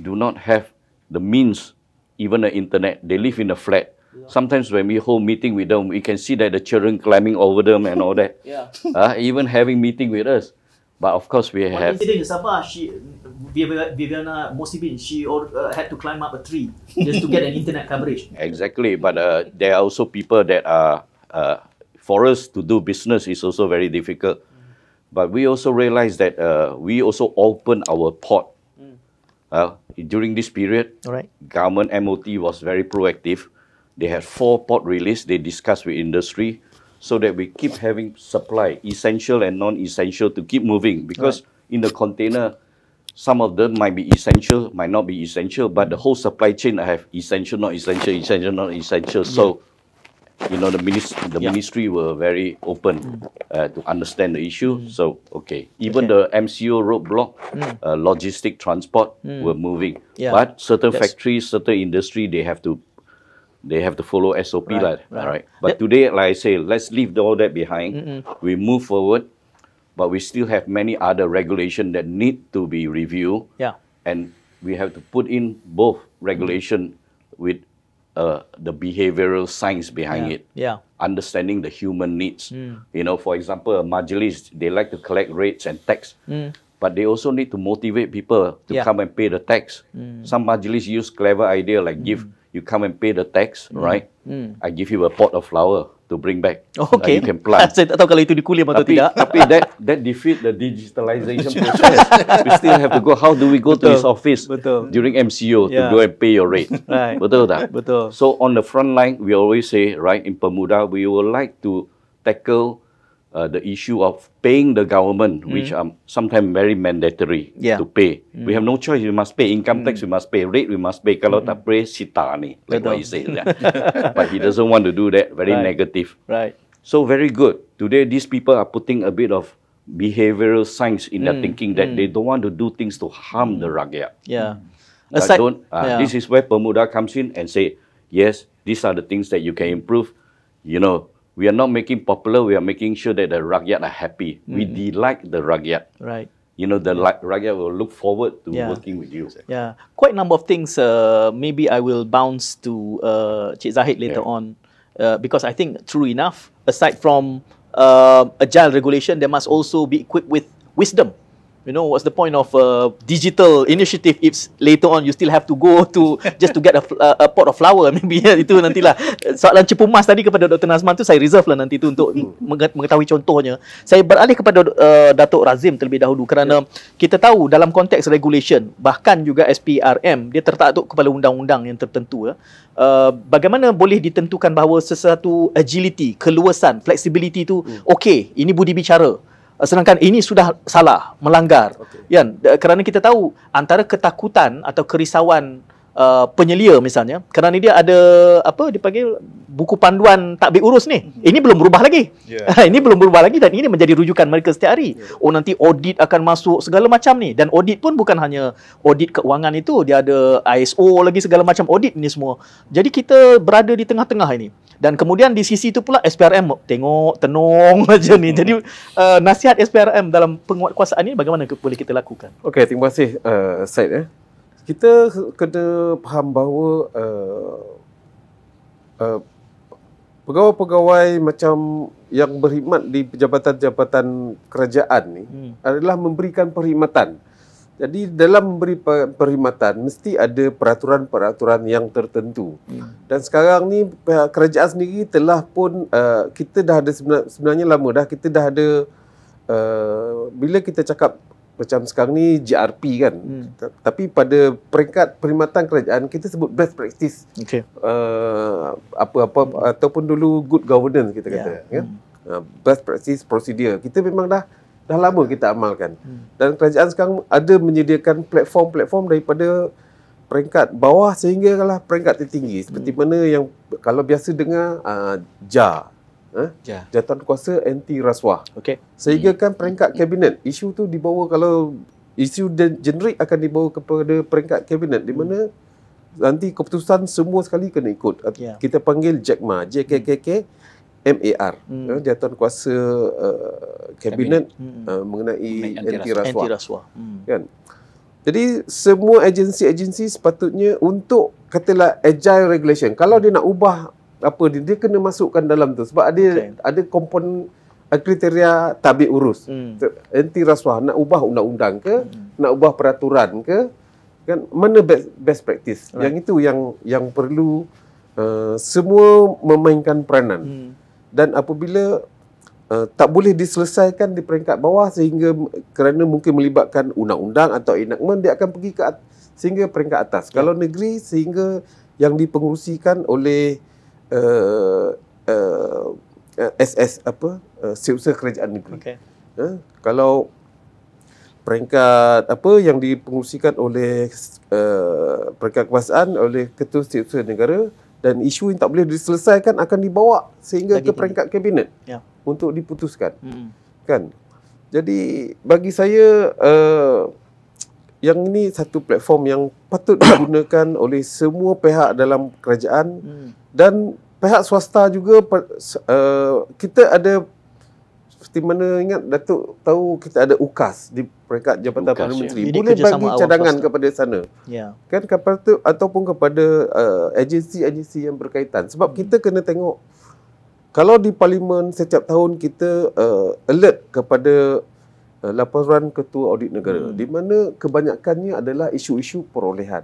do not have the means, even the internet. They live in a flat. Sometimes when we hold meeting with them, we can see that the children climbing over them and all that. Even having meeting with us. But of course we have... One incident in Sabah, Viviana Mosibin, she had to climb up a tree just to get an internet coverage. Exactly, but there are also people that are... for us to do business is also very difficult. But we also realize that we also open our port. During this period, government MOT was very proactive. They had 4 port release. They discussed with industry so that we keep having supply, essential and non-essential, to keep moving. Because in the container, some of them might be essential, might not be essential, but the whole supply chain I have essential, not essential, essential, not essential. So, you know, the ministry were very open to understand the issue. So, even the MCO roadblock, logistic transport were moving. But certain factories, certain industry, they have to follow SOP. Right. But today, like I say, let's leave all that behind. We move forward, but we still have many other regulations that need to be reviewed. And we have to put in both regulation with the behavioral science behind it. Understanding the human needs. You know, for example, a majlis, they like to collect rates and tax. But they also need to motivate people to come and pay the tax. Some majlis use clever idea like you come and pay the tax, right? I give you a pot of flower to bring back. You can plant. Saya tak tahu kalau itu dikulim atau tidak. Tapi that defeat the digitalization process. We still have to go. How do we go to his office during MCO to go and pay your rate? Betul tak? Betul. So on the front line, we always say, right, in Pemuda, we would like to tackle the issue of paying the government, which are sometimes very mandatory to pay. We have no choice. We must pay income tax. We must pay rate. We must pay. Kalau tak pay, sita ni, like what he said. But he doesn't want to do that. Very negative. So very good. Today, these people are putting a bit of behavioral science in their thinking that they don't want to do things to harm the rakyat. This is where Pemuda comes in and say, yes, these are the things that you can improve. You know, we are not making popular, we are making sure that the rakyat are happy. We delight the rakyat. You know, the rakyat will look forward to working with you. Quite a number of things. Maybe I will bounce to Cik Zahid later on. Because I think, true enough, aside from agile regulation, there must also be equipped with wisdom. You know, what's the point of digital initiative if later on you still have to go to just to get a pot of flower? Maybe itu nantilah. Soalan cepu mas tadi kepada Dr. Nazman tu saya reserve lah nanti tu untuk mengetahui contohnya. Saya beralih kepada Datuk Razim terlebih dahulu kerana kita tahu dalam konteks regulation, bahkan juga SPRM, dia tertakluk kepada undang-undang yang tertentu. Bagaimana boleh ditentukan bahawa sesuatu agility, keluasan, flexibility tu okey, ini budi bicara. Sedangkan ini sudah salah, melanggar. Kan? Kerana kita tahu antara ketakutan atau kerisauan penyelia misalnya, kerana dia ada apa dipanggil buku panduan takbir urus ni. Ini belum berubah lagi. Ini belum berubah lagi dan ini menjadi rujukan mereka setiap hari. Oh, nanti audit akan masuk segala macam ni, dan audit pun bukan hanya audit keuangan itu, dia ada ISO lagi, segala macam audit ni semua. Jadi kita berada di tengah-tengah ini. Dan kemudian di sisi itu pula SPRM tengok tenung macam ni. Jadi nasihat SPRM dalam penguatkuasaan ini bagaimana boleh kita lakukan? Okey, terima kasih Syed. Kita kena faham bahawa pegawai-pegawai macam yang berkhidmat di jabatan-jabatan kerajaan ni adalah memberikan perkhidmatan. Jadi dalam memberi perkhidmatan mesti ada peraturan-peraturan yang tertentu. Dan sekarang ni kerajaan sendiri telah pun kita dah ada sebenarnya lama dah kita dah ada bila kita cakap macam sekarang ni GRP kan. Tapi pada peringkat perkhidmatan kerajaan kita sebut best practice. Apa-apa ataupun dulu good governance kita kata kan. Best practice procedure. Kita memang dah lama kita amalkan. Dan kerajaan sekarang ada menyediakan platform-platform daripada peringkat bawah sehinggalah peringkat tertinggi. Seperti mana yang kalau biasa dengar JA, Jatuhan Kuasa Anti Rasuah. Sehingga kan peringkat kabinet, isu tu dibawa, kalau isu generik akan dibawa kepada peringkat kabinet di mana nanti keputusan semua sekali kena ikut. Kita panggil JKMA, JKKK MAR, Jatuhan Kuasa Kabinet mengenai anti rasuah. Kan? Jadi semua agensi-agensi sepatutnya untuk katalah agile regulation. Kalau dia nak ubah apa dia kena masukkan dalam tu sebab ada komponen kriteria tabik urus. Anti rasuah nak ubah undang-undang ke, nak ubah peraturan ke, kan mana best practice. Yang itu yang perlu semua memainkan peranan. Dan apabila tak boleh diselesaikan di peringkat bawah sehingga kerana mungkin melibatkan undang-undang atau enactment, dia akan pergi ke sehingga peringkat atas. Kalau negeri sehingga yang dipengerusikan oleh SS Setiausaha Kerajaan Negeri. Kalau peringkat apa yang dipengerusikan oleh peringkat kekuasaan oleh Ketua Setiausaha Negara, dan isu yang tak boleh diselesaikan akan dibawa sehingga ke peringkat kabinet untuk diputuskan. Kan? Jadi bagi saya yang ini satu platform yang patut digunakan oleh semua pihak dalam kerajaan dan pihak swasta juga. Kita ada seperti mana ingat Datuk tahu kita ada UKAS di peringkat Jabatan Perdana Menteri. Boleh bagi cadangan kepada sana. Kan kepada ataupun kepada agensi-agensi yang berkaitan. Sebab kita kena tengok kalau di parlimen setiap tahun kita alert kepada laporan Ketua Audit Negara di mana kebanyakannya adalah isu-isu perolehan.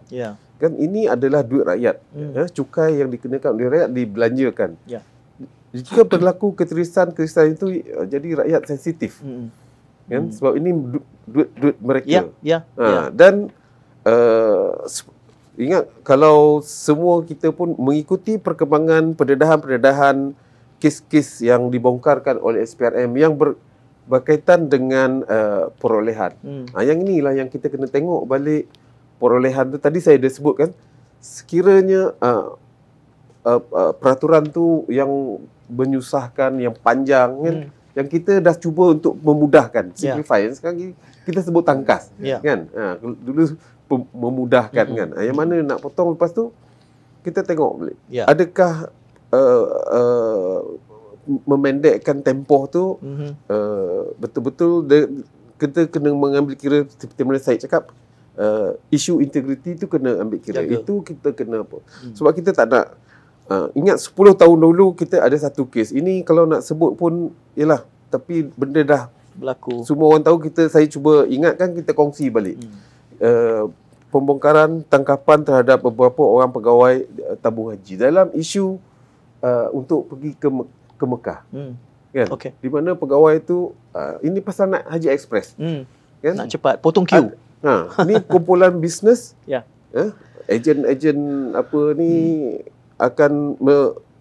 Kan ini adalah duit rakyat. Cukai yang dikenakan oleh rakyat dibelanjakan. Jika berlaku ketirisan itu jadi rakyat sensitif. Kan? Sebab ini duit mereka. Dan ingat kalau semua kita pun mengikuti perkembangan pendedahan kes-kes yang dibongkarkan oleh SPRM yang berkaitan dengan perolehan. Yang inilah yang kita kena tengok balik perolehan tu. Tadi saya dah sebutkan sekiranya peraturan tu yang menyusahkan, yang panjang kan, yang kita dah cuba untuk memudahkan, simplify. Sekarang kita sebut tangkas kan. Dulu memudahkan kan. Yang mana nak potong lepas tu kita tengok balik. Adakah memendekkan tempoh tu betul-betul kita kena mengambil kira seperti mana saya cakap, isu integriti tu kena ambil kira. Itu kita kena apa. Sebab kita tak nak ingat 10 tahun dahulu kita ada satu kes. Ini kalau nak sebut pun yalah, tapi benda dah berlaku. Semua orang tahu, saya cuba ingatkan, kita kongsi balik. Pembongkaran tangkapan terhadap beberapa orang pegawai tabung haji dalam isu untuk pergi ke Mekah. Kan? Okay. Di mana pegawai itu ini pasal nak haji ekspres. Kan? Nak cepat, potong queue. Ni kumpulan bisnes. Ejen-ejen apa ni akan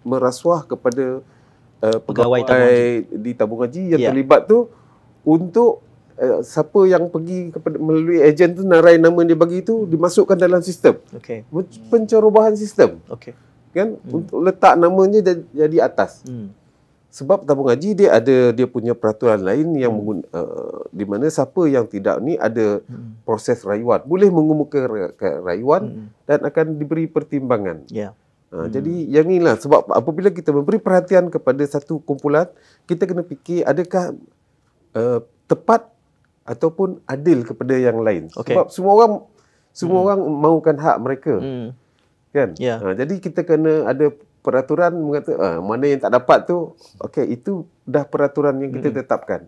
merasuah kepada pegawai di tabung haji yang terlibat tu untuk siapa yang pergi melalui ejen tu, narai nama dia bagi tu dimasukkan dalam sistem. Pencerobohan sistem. Kan? Untuk letak namanya jadi atas. Sebab tabung haji dia punya peraturan lain yang di mana siapa yang tidak ni ada proses rayuan, boleh mengemukakan rayuan dan akan diberi pertimbangan. Jadi yang inilah sebab apabila kita memberi perhatian kepada satu kumpulan, kita kena fikir adakah tepat ataupun adil kepada yang lain. Sebab semua orang mahukan hak mereka. Kan? Jadi kita kena ada peraturan mengata mana yang tak dapat tu, itu dah peraturan yang kita tetapkan.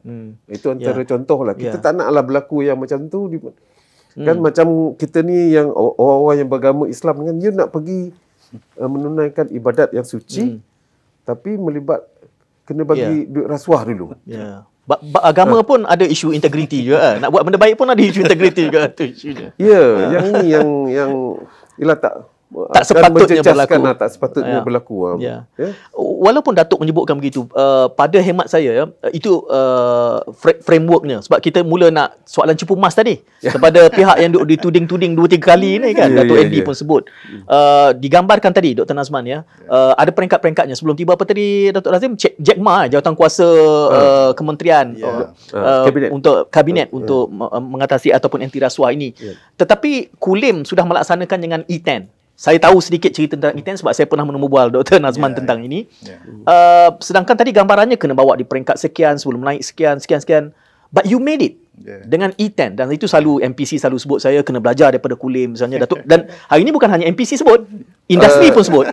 Itu antara contoh lah. Kita tak naklah berlaku yang macam tu. Kan macam kita ni yang orang-orang yang beragama Islam kan, dia nak pergi menunaikan ibadat yang suci, tapi kena bagi duit rasuah dulu. Agama pun ada isu integriti juga. Nak buat benda baik pun ada isu integriti juga. Tu isunya. Yang ni yang ialah tak sepatutnya berlaku. Tak sepatutnya berlaku. Walaupun Datuk menyebutkan begitu, pada hemat saya itu frameworknya. Sebab kita mula nak soalan cepu emas tadi kepada pihak yang dituding-tuding 2-3 kali ni kan. Datuk Andy pun sebut. Digambarkan tadi Dr. Nazman ada peringkat-peringkatnya. Sebelum tiba apa tadi Dr. Razim, Jack Ma, jawatan kuasa kementerian untuk kabinet untuk mengatasi ataupun anti rasuah ini. Tetapi Kulim sudah melaksanakan dengan E10. Saya tahu sedikit cerita tentang E10 sebab saya pernah menemubual Dr. Nazman tentang ini. Sedangkan tadi gambarannya kena bawa di peringkat sekian, sebelum naik sekian. But you made it dengan E10. Dan itu selalu MPC selalu sebut saya kena belajar daripada Kulim misalnya, Datuk. Dan hari ini bukan hanya MPC sebut, industri pun sebut.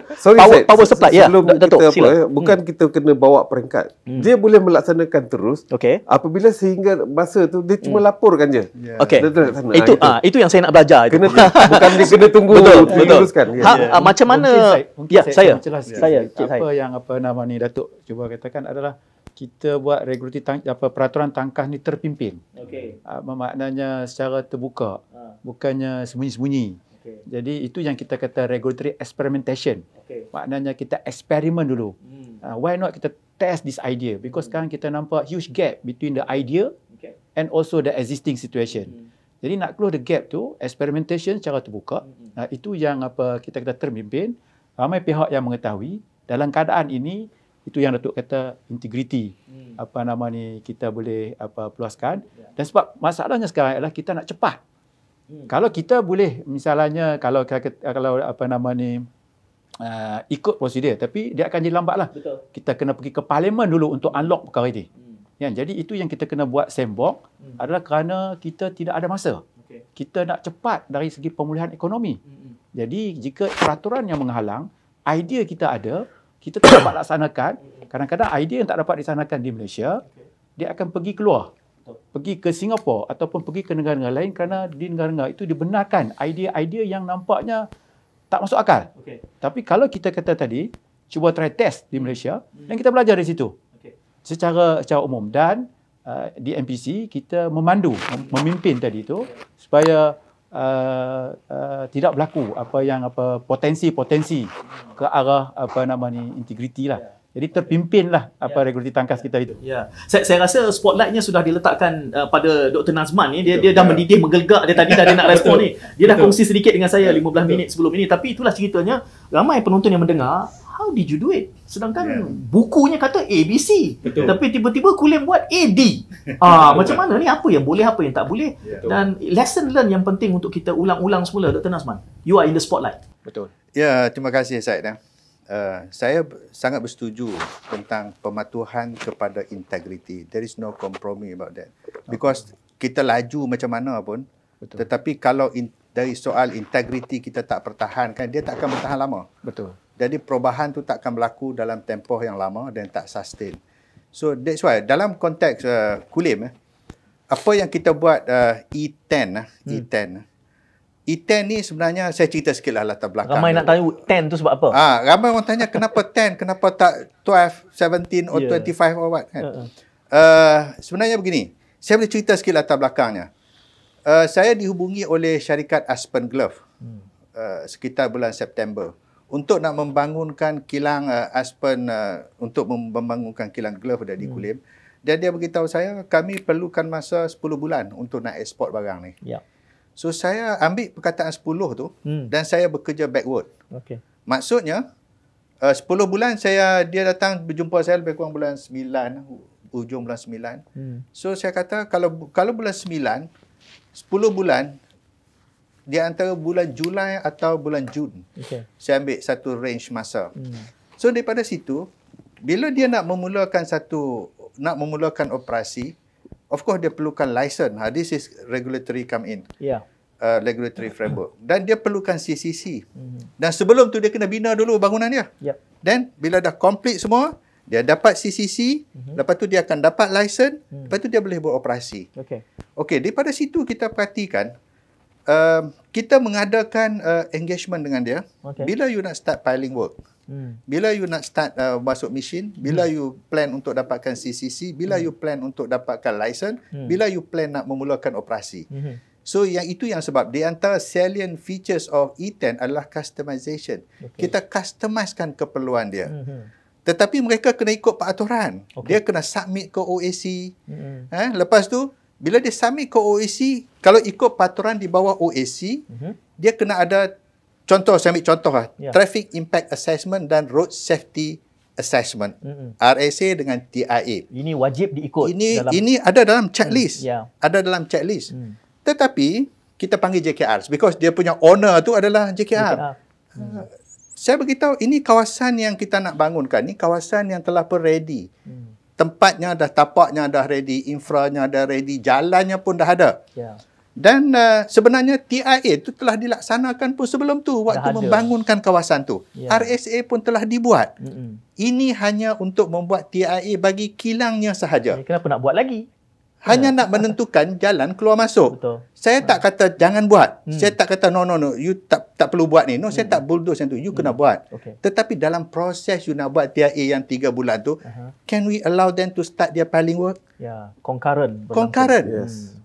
Power supply. Sebelum Datuk, kita bukan kita kena bawa peringkat. Dia boleh melaksanakan terus. Apabila sehingga masa tu dia cuma laporkan je. Itu yang saya nak belajar. Bukan dia kena tunggu diteruskan. Macam mana? Saya. Apa yang Datuk cuba katakan adalah kita buat regulatory peraturan tangkah ni terpimpin. Maknanya secara terbuka, bukannya sembunyi-sembunyi. Jadi itu yang kita kata regulatory experimentation. Maknanya kita eksperimen dulu. Why not kita test this idea? Because sekarang kita nampak huge gap between the idea and also the existing situation. Jadi nak close the gap tu, experimentation secara terbuka. Itu yang kita kata terpimpin. Ramai pihak yang mengetahui dalam keadaan ini. Itu yang Datuk kata integriti. Kita boleh peluaskan. Dan sebab masalahnya sekarang adalah kita nak cepat. Kalau kita boleh misalnya kalau ikut prosedur, tapi dia akan jadi lambatlah. Kita kena pergi ke parlimen dulu untuk unlock perkara ini. Jadi itu yang kita kena buat sembok adalah kerana kita tidak ada masa. Kita nak cepat dari segi pemulihan ekonomi. Jadi jika peraturan yang menghalang, idea kita ada, kita tak dapat laksanakan. Kadang-kadang idea yang tak dapat dilaksanakan di Malaysia, dia akan pergi keluar. Pergi ke Singapura ataupun pergi ke negara-negara lain kerana di negara-negara itu dibenarkan idea-idea yang nampaknya tak masuk akal. Tapi kalau kita kata tadi, cuba try test di Malaysia dan kita belajar dari situ. Secara umum. Dan di MPC kita memimpin tadi itu supaya tidak berlaku potensi-potensi ke arah integriti lah. Jadi terpimpinlah regulasi tangkas kita itu. Saya rasa spotlightnya sudah diletakkan pada Dr. Nazman ni. Dia dah mendidih menggelegak dia tadi dah dia nak respon ni. Dia dah kongsi sedikit dengan saya 15 minit sebelum ini, tapi itulah ceritanya. Ramai penonton yang mendengar, how did you do it? Sedangkan bukunya kata ABC. Tapi tiba-tiba Kulim buat AD. Macam mana ni? Apa yang boleh, apa yang tak boleh? Dan lesson learn yang penting untuk kita ulang-ulang semula, Dr. Nazman. You are in the spotlight. Betul. Ya, terima kasih Syed. Saya sangat bersetuju tentang pematuhan kepada integriti. There is no compromise about that. Because kita laju macam mana pun, tetapi kalau dari soal integriti kita tak pertahankan, dia tak akan bertahan lama. Jadi perubahan tu tak akan berlaku dalam tempoh yang lama dan tak sustain. So that's why dalam konteks Kulim, apa yang kita buat E10 E10 ni sebenarnya saya cerita sikit lah latar belakang. Ramai nak tanya 10 tu sebab apa? Ramai orang tanya kenapa 10, kenapa tak 12, 17 or 25 or what kan? Sebenarnya begini, saya boleh cerita sikit latar belakangnya. Saya dihubungi oleh syarikat Aspen Glove sekitar bulan September untuk nak membangunkan kilang Aspen, untuk membangunkan kilang glove di Kulim. Dan dia beritahu saya kami perlukan masa 10 bulan untuk nak ekspor barang ni. So saya ambil perkataan 10 tu dan saya bekerja backward. Maksudnya 10 bulan dia datang berjumpa saya lebih kurang bulan 9, ujung bulan 9. So saya kata kalau bulan 9, 10 bulan di antara bulan Julai atau bulan Jun. Saya ambil satu range masa. So daripada situ, bila dia nak memulakan operasi, of course dia perlukan license. This is regulatory come in. Regulatory framework. Dan dia perlukan CCC. Dan sebelum tu dia kena bina dulu bangunan dia. Dan bila dah complete semua, dia dapat CCC, lepas tu dia akan dapat license, lepas tu dia boleh beroperasi. Okey, daripada situ kita perhatikan, kita mengadakan engagement dengan dia. Bila you nak start piling work, bila you nak start masuk mesin, bila you plan untuk dapatkan CCC, bila you plan untuk dapatkan license, bila you plan nak memulakan operasi. So yang itu yang sebab di antara salient features of E10 adalah customization. Kita customizekan keperluan dia. Tetapi mereka kena ikut peraturan. Dia kena submit ke OAC. Lepas tu, bila dia submit ke OAC, kalau ikut peraturan di bawah OAC, dia kena ada, contoh, saya ambil contoh lah, Traffic Impact Assessment dan Road Safety Assessment. RSA dengan TIA. Ini wajib diikut. Ini ada dalam checklist. Ada dalam checklist. Tetapi, kita panggil JKR because dia punya owner tu adalah JKR. Saya beritahu, ini kawasan yang kita nak bangunkan, ni kawasan yang telah pun ready. Tempatnya dah, tapaknya dah ready, infranya dah ready, jalannya pun dah ada. Dan sebenarnya TIA itu telah dilaksanakan pun sebelum tu, waktu membangunkan kawasan tu. RSA pun telah dibuat. Ini hanya untuk membuat TIA bagi kilangnya sahaja. Kenapa nak buat lagi? Hanya nak menentukan jalan keluar masuk. Saya tak kata jangan buat. Saya tak kata no, you tak perlu buat ni. No, saya tak bulldoze yang tu. You kena buat. Tetapi dalam proses you nak buat TIA yang 3 bulan tu, can we allow them to start their piling work? Concurrent.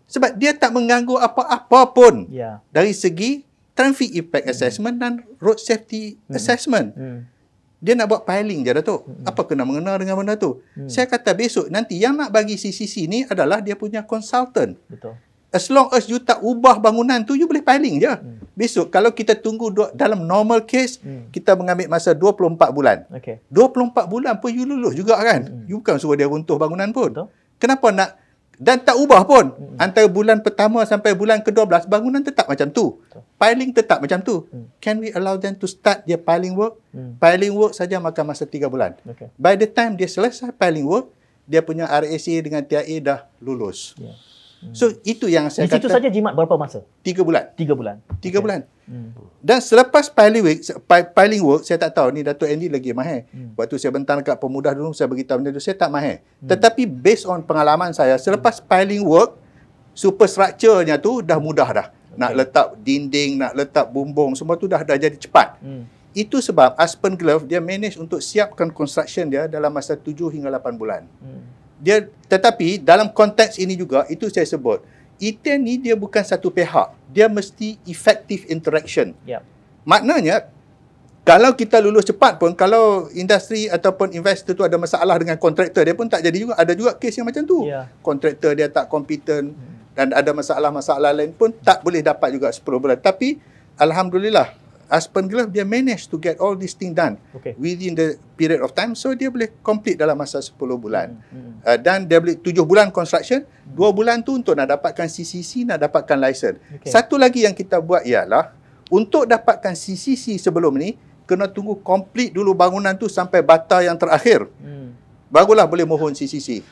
Sebab dia tak mengganggu apa-apa pun. Dari segi traffic impact assessment dan road safety assessment. Dia nak buat piling je, Datuk. Apa kena mengena dengan benda tu? Saya kata besok nanti yang nak bagi CCC ni adalah dia punya consultant. As long as you tak ubah bangunan tu, you boleh piling je. Besok kalau kita tunggu dalam normal case, kita mengambil masa 24 bulan. 24 bulan pun you lulus juga kan? You bukan suruh dia runtuh bangunan pun. Kenapa nak? Dan tak ubah pun. Antara bulan pertama sampai bulan ke-12, bangunan tetap macam tu. Piling tetap macam tu. Can we allow them to start their piling work? Piling work saja makan masa 3 bulan. By the time dia selesai piling work, dia punya RSA dengan TIA dah lulus. So, itu yang saya kata. Di situ saja jimat berapa masa? 3 bulan. 3 bulan. 3 bulan. Dan selepas piling work, saya tak tahu, ni Dato' Andy lagi mahir. Waktu saya bentar dekat Pemudah dulu, saya beritahu benda tu, saya tak mahir. Tetapi based on pengalaman saya, selepas piling work, superstructure-nya tu dah mudah dah. Nak letak dinding, nak letak bumbung, semua tu dah jadi cepat. Itu sebab Aspen Glove, dia manage untuk siapkan construction dia dalam masa 7 hingga 8 bulan. Tetapi dalam konteks ini juga, itu saya sebut, E10 ni dia bukan satu pihak. Dia mesti effective interaction. Maknanya, kalau kita lulus cepat pun, kalau industri ataupun investor tu ada masalah dengan kontraktor, dia pun tak jadi juga. Ada juga kes yang macam tu. Kontraktor dia tak kompeten dan ada masalah-masalah lain pun tak boleh dapat juga 10 bulan. Tapi, Alhamdulillah, Aspen Glove, dia manage to get all this thing done within the period of time. So, dia boleh complete dalam masa 10 bulan. Dan dia boleh 7 bulan construction, 2 bulan tu untuk nak dapatkan CCC, nak dapatkan license. Satu lagi yang kita buat ialah, untuk dapatkan CCC sebelum ni, kena tunggu complete dulu bangunan tu sampai bata yang terakhir. Barulah boleh mohon CCC.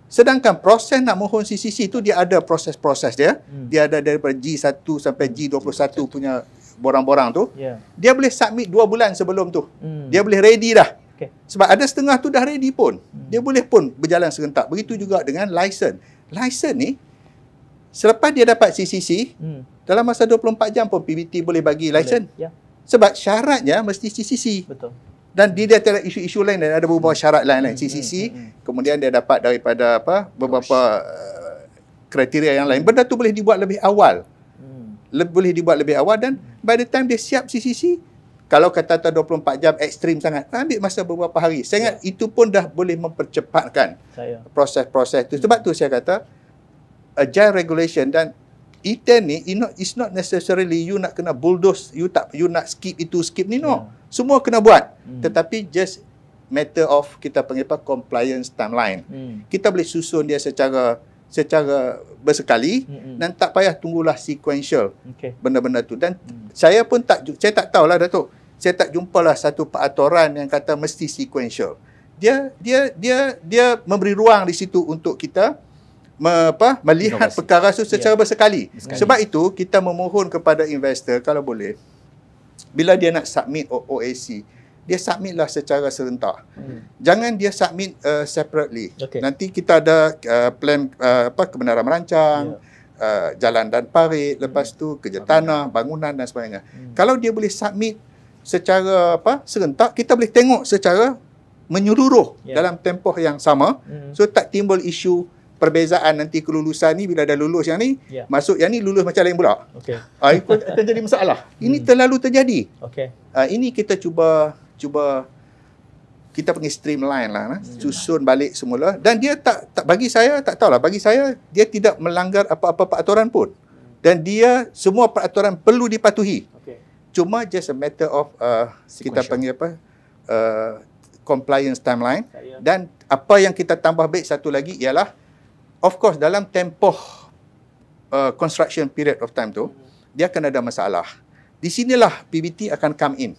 Sedangkan proses nak mohon CCC tu, dia ada proses-proses dia. Dia ada daripada G1 sampai G21 punya borang-borang tu, dia boleh submit 2 bulan sebelum tu. Dia boleh ready dah. Sebab ada setengah tu dah ready pun. Dia boleh pun berjalan serentak. Begitu juga dengan license. License ni, Selepas dia dapat CCC, dalam masa 24 jam pun PBT boleh bagi lesen. Ya. Sebab syaratnya mesti CCC. Betul. Dan dia ada isu-isu lain dan ada beberapa syarat lain. CCC, kemudian dia dapat daripada beberapa kriteria yang lain. Benda tu boleh dibuat lebih awal. Boleh dibuat lebih awal dan by the time dia siap CCC, kalau kata 24 jam ekstrim sangat, ambil masa beberapa hari. Saya ingat itu pun dah boleh mempercepatkan proses-proses tu. Sebab tu saya kata agile regulation dan E10 ni it's not necessarily you nak kena bulldoze, you nak skip itu, skip ni, no. Semua kena buat. Tetapi just matter of kita panggil apa, compliance timeline. Kita boleh susun dia secara bersekali dan tak payah tunggulah sequential benda-benda tu. Dan saya pun saya tak tahulah Datuk. Saya tak jumpalah satu peraturan yang kata mesti sequential. Dia memberi ruang di situ untuk kita melihat perkara itu secara bersekali. Sebab itu kita memohon kepada investor kalau boleh bila dia nak submit OAC, dia submitlah secara serentak. Jangan dia submit separately. Nanti kita ada plan kebenaran merancang, jalan dan parit, lepas tu kerja tanah, bangunan dan sebagainya. Kalau dia boleh submit secara serentak, kita boleh tengok secara menyeluruh dalam tempoh yang sama. So tak timbul isu perbezaan nanti kelulusan ni bila dah lulus yang ni, masuk yang ni lulus macam lain pula. Itu akan jadi masalah. Ini terlalu terjadi. Ini kita cuba kita panggil streamline lah, susun balik semula. Dan dia tak bagi saya, tak tahulah, bagi saya dia tidak melanggar apa-apa peraturan pun. Dan dia semua peraturan perlu dipatuhi. Cuma just a matter of kita panggil compliance timeline. Dan apa yang kita tambah baik satu lagi ialah, of course dalam tempoh construction period of time tu, dia akan ada masalah. Di sinilah PBT akan come in.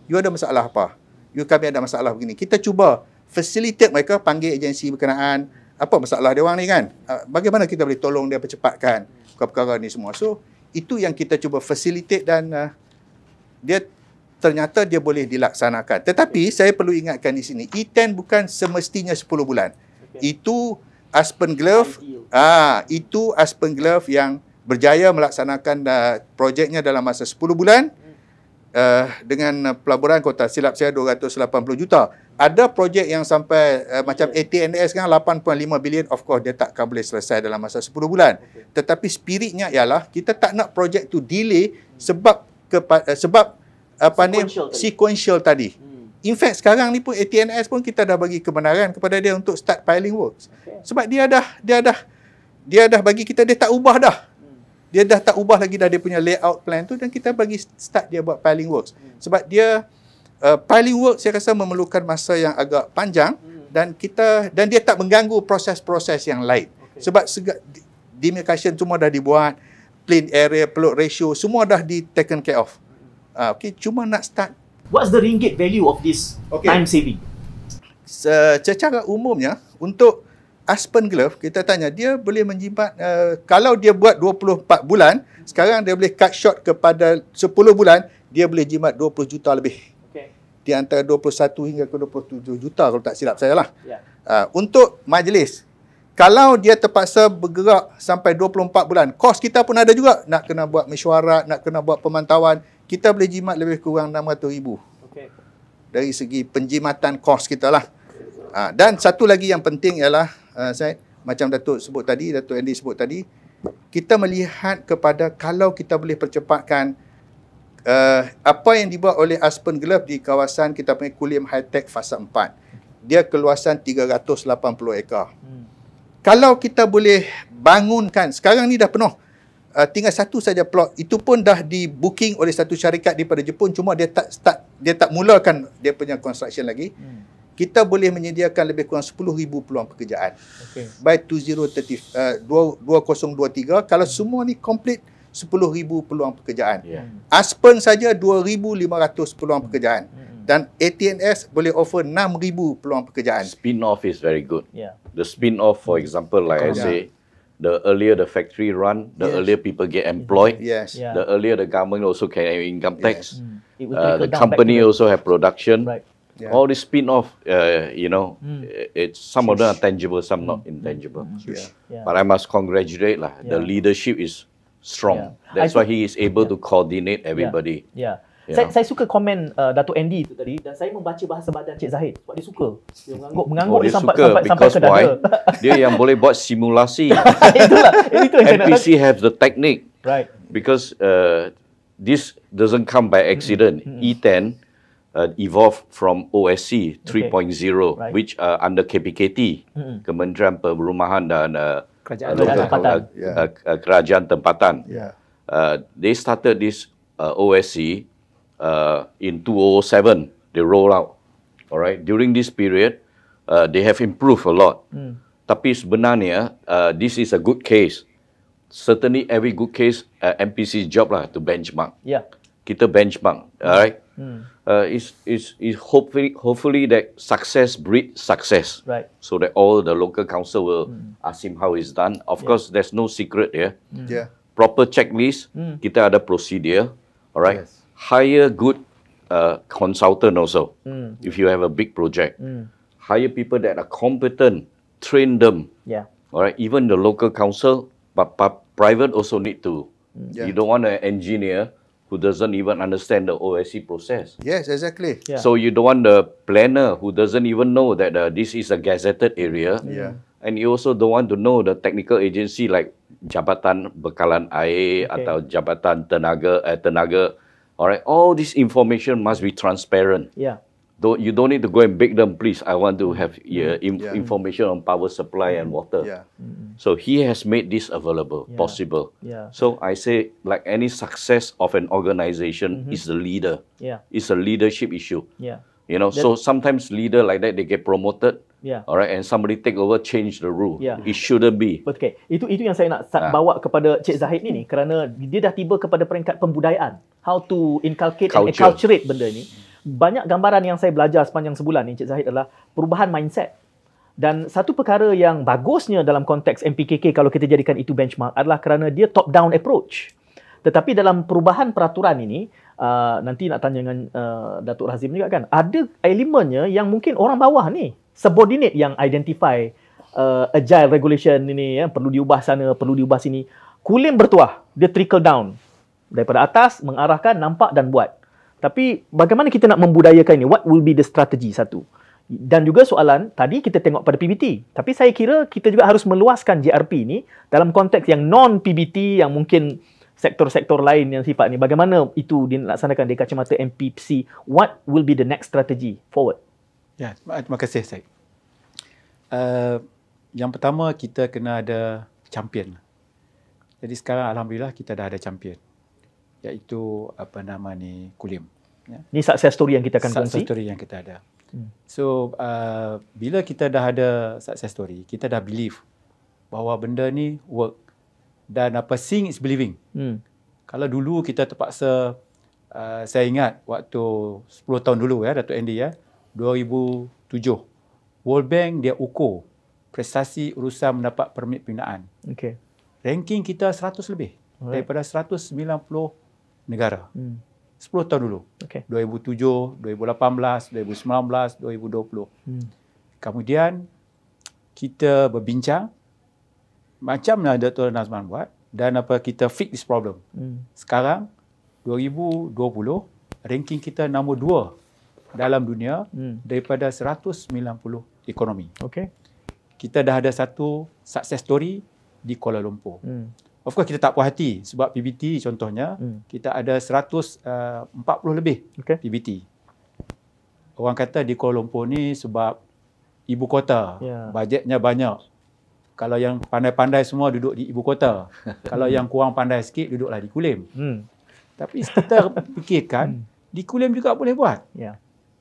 You ada masalah apa? Kami ada masalah begini. Kita cuba facilitate mereka, panggil agensi berkenaan. Apa masalah dia orang ni kan? Bagaimana kita boleh tolong dia percepatkan perkara-perkara ni semua. So, itu yang kita cuba facilitate dan dia ternyata dia boleh dilaksanakan. Tetapi, saya perlu ingatkan di sini, E10 bukan semestinya 10 bulan. Itu Aspen Glove. Itu Aspen Glove yang berjaya melaksanakan projeknya dalam masa 10 bulan. Dengan pelaburan kota, silap saya 280 juta. Ada projek yang sampai macam ATNS kan 8.5 bilion, of course dia takkan boleh selesai dalam masa 10 bulan. Tetapi spiritnya ialah kita tak nak projek tu delay sebab sequential tadi. In fact sekarang ni pun ATNS pun kita dah bagi kebenaran kepada dia untuk start piling works. Sebab dia dah bagi kita, dia tak ubah dah. Dia dah tak ubah lagi dah dia punya layout plan tu dan kita bagi start dia buat piling works. Sebab dia piling works saya rasa memerlukan masa yang agak panjang dan dia tak mengganggu proses-proses yang lain. Sebab demarcation semua dah dibuat, plain area, plot ratio semua dah di taken care of. Cuma nak start. What's the ringgit value of this time saving? Secara umumnya untuk Aspen Glove, kita tanya, dia boleh menjimat, kalau dia buat 24 bulan, sekarang dia boleh cut short kepada 10 bulan, dia boleh jimat 20 juta lebih. Di antara 21 hingga ke 27 juta kalau tak silap saya lah. Untuk majlis, kalau dia terpaksa bergerak sampai 24 bulan, kos kita pun ada juga. Nak kena buat mesyuarat, nak kena buat pemantauan, kita boleh jimat lebih kurang 600,000. Dari segi penjimatan kos kita lah. Dan satu lagi yang penting ialah, macam Datuk Andy sebut tadi, kita melihat kepada kalau kita boleh percepatkan apa yang dibuat oleh Aspen Glove di kawasan kita panggil Kulim High Tech Fasa 4. Dia keluasan 380 ekar. Kalau kita boleh bangunkan, sekarang ni dah penuh, tinggal satu saja plot, itu pun dah di booking oleh satu syarikat daripada Jepun, cuma dia tak mulakan dia punya construction lagi. Kita boleh menyediakan lebih kurang 10,000 peluang pekerjaan. By 2023, kalau semua ni complete, 10,000 peluang pekerjaan. Aspen saja 2,500 peluang pekerjaan. Dan ATNS boleh offer 6,000 peluang pekerjaan. Spin-off is very good. The spin-off, for example, like I say, the earlier the factory run, the earlier people get employed. The earlier the government also can have income tax. The company also have production. All the spin-off, it's some of them are tangible, some not intangible. But I must congratulate lah. The leadership is strong. That's why he is able to coordinate everybody. Saya suka komen Datuk Andy itu tadi, dan saya membaca bahasa badan Cik Zahid sebab dia suka. Dia mengangguk dia sampai ke dada. Dia yang boleh buat simulasi. Itu NPC have the technique. Right. Because this doesn't come by accident. E10 evolved from OSC 3.0, which under KPKT, Kementerian Perumahan dan Kerajaan Tempatan. They started this OSC in 2007. They roll out. Alright. During this period, they have improved a lot. Tapi sebenarnya, this is a good case. Certainly, every good case, MPC's job lah to benchmark. Kita benchmark. Alright. Is hopefully that success breeds success. Right. So that all the local council will ask him how it's done. Of course, there's no secret here. Proper checklist. Kita ada procedure. Alright. Hire good consultant also. If you have a big project, hire people that are competent, train them. Alright. Even the local council, but private also need to. You don't want an engineer who doesn't even understand the OSC process. Yes, exactly. So you don't want the planner who doesn't even know that this is a gazetted area. And you also don't want to know the technical agency like Jabatan Bekalan Air atau Jabatan Tenaga. Alright, all this information must be transparent. You don't need to go and beg them, please. I want to have information on power supply and water. So he has made this available, possible. So I say, like any success of an organization is the leader. It's a leadership issue. So sometimes leader like that, they get promoted. Alright, and somebody take over, change the rule. It shouldn't be. Okay, itu yang saya nak bawa kepada Cik Zahid ni kerana dia dah tiba kepada peringkat pembudayaan. How to inculcate and acculturate benda ni. Banyak gambaran yang saya belajar sepanjang sebulan ni Cik Zahid adalah perubahan mindset. Dan satu perkara yang bagusnya dalam konteks MPKK kalau kita jadikan itu benchmark adalah kerana dia top down approach. Tetapi dalam perubahan peraturan ini, nanti nak tanya dengan Datuk Razim juga kan, ada elemennya yang mungkin orang bawah ni, subordinate yang identify agile regulation ini, perlu diubah sana, perlu diubah sini. Kulim bertuah, dia trickle down. Daripada atas, mengarahkan, nampak dan buat. Tapi bagaimana kita nak membudayakan ini? What will be the strategy? Satu. Dan juga soalan, tadi kita tengok pada PBT. Tapi saya kira kita juga harus meluaskan JRP ini dalam konteks yang non-PBT, yang mungkin sektor-sektor lain yang sifat ni. Bagaimana itu dilaksanakan dari kacamata MPC? What will be the next strategy forward? Ya, terima kasih Syed. Yang pertama, kita kena ada champion. Jadi sekarang Alhamdulillah kita dah ada champion. Iaitu Kulim. Ini success story yang kita akan kongsi. Success story yang kita ada. So, bila kita dah ada success story, kita dah believe bahawa benda ni work. Dan seeing is believing. Kalau dulu kita terpaksa, saya ingat waktu 10 tahun dulu Datuk Andy 2007, World Bank dia ukur prestasi urusan mendapat permit pembinaan. Ranking kita 100 lebih daripada 190 negara. 10 tahun dulu. 2007, 2018, 2019, 2020. Kemudian kita berbincang macam mana Dr. Nazman buat dan kita fix this problem. Sekarang 2020 ranking kita nombor 2 dalam dunia daripada 190 ekonomi. Kita dah ada satu success story di Kuala Lumpur. Of course kita tak puas hati sebab PBT contohnya kita ada 140 lebih PBT. Orang kata di Kuala Lumpur ni sebab ibu kota, bajetnya banyak. Kalau yang pandai-pandai semua duduk di ibu kota. Kalau yang kurang pandai sikit duduklah di Kulim. Tapi kita fikirkan di Kulim juga boleh buat.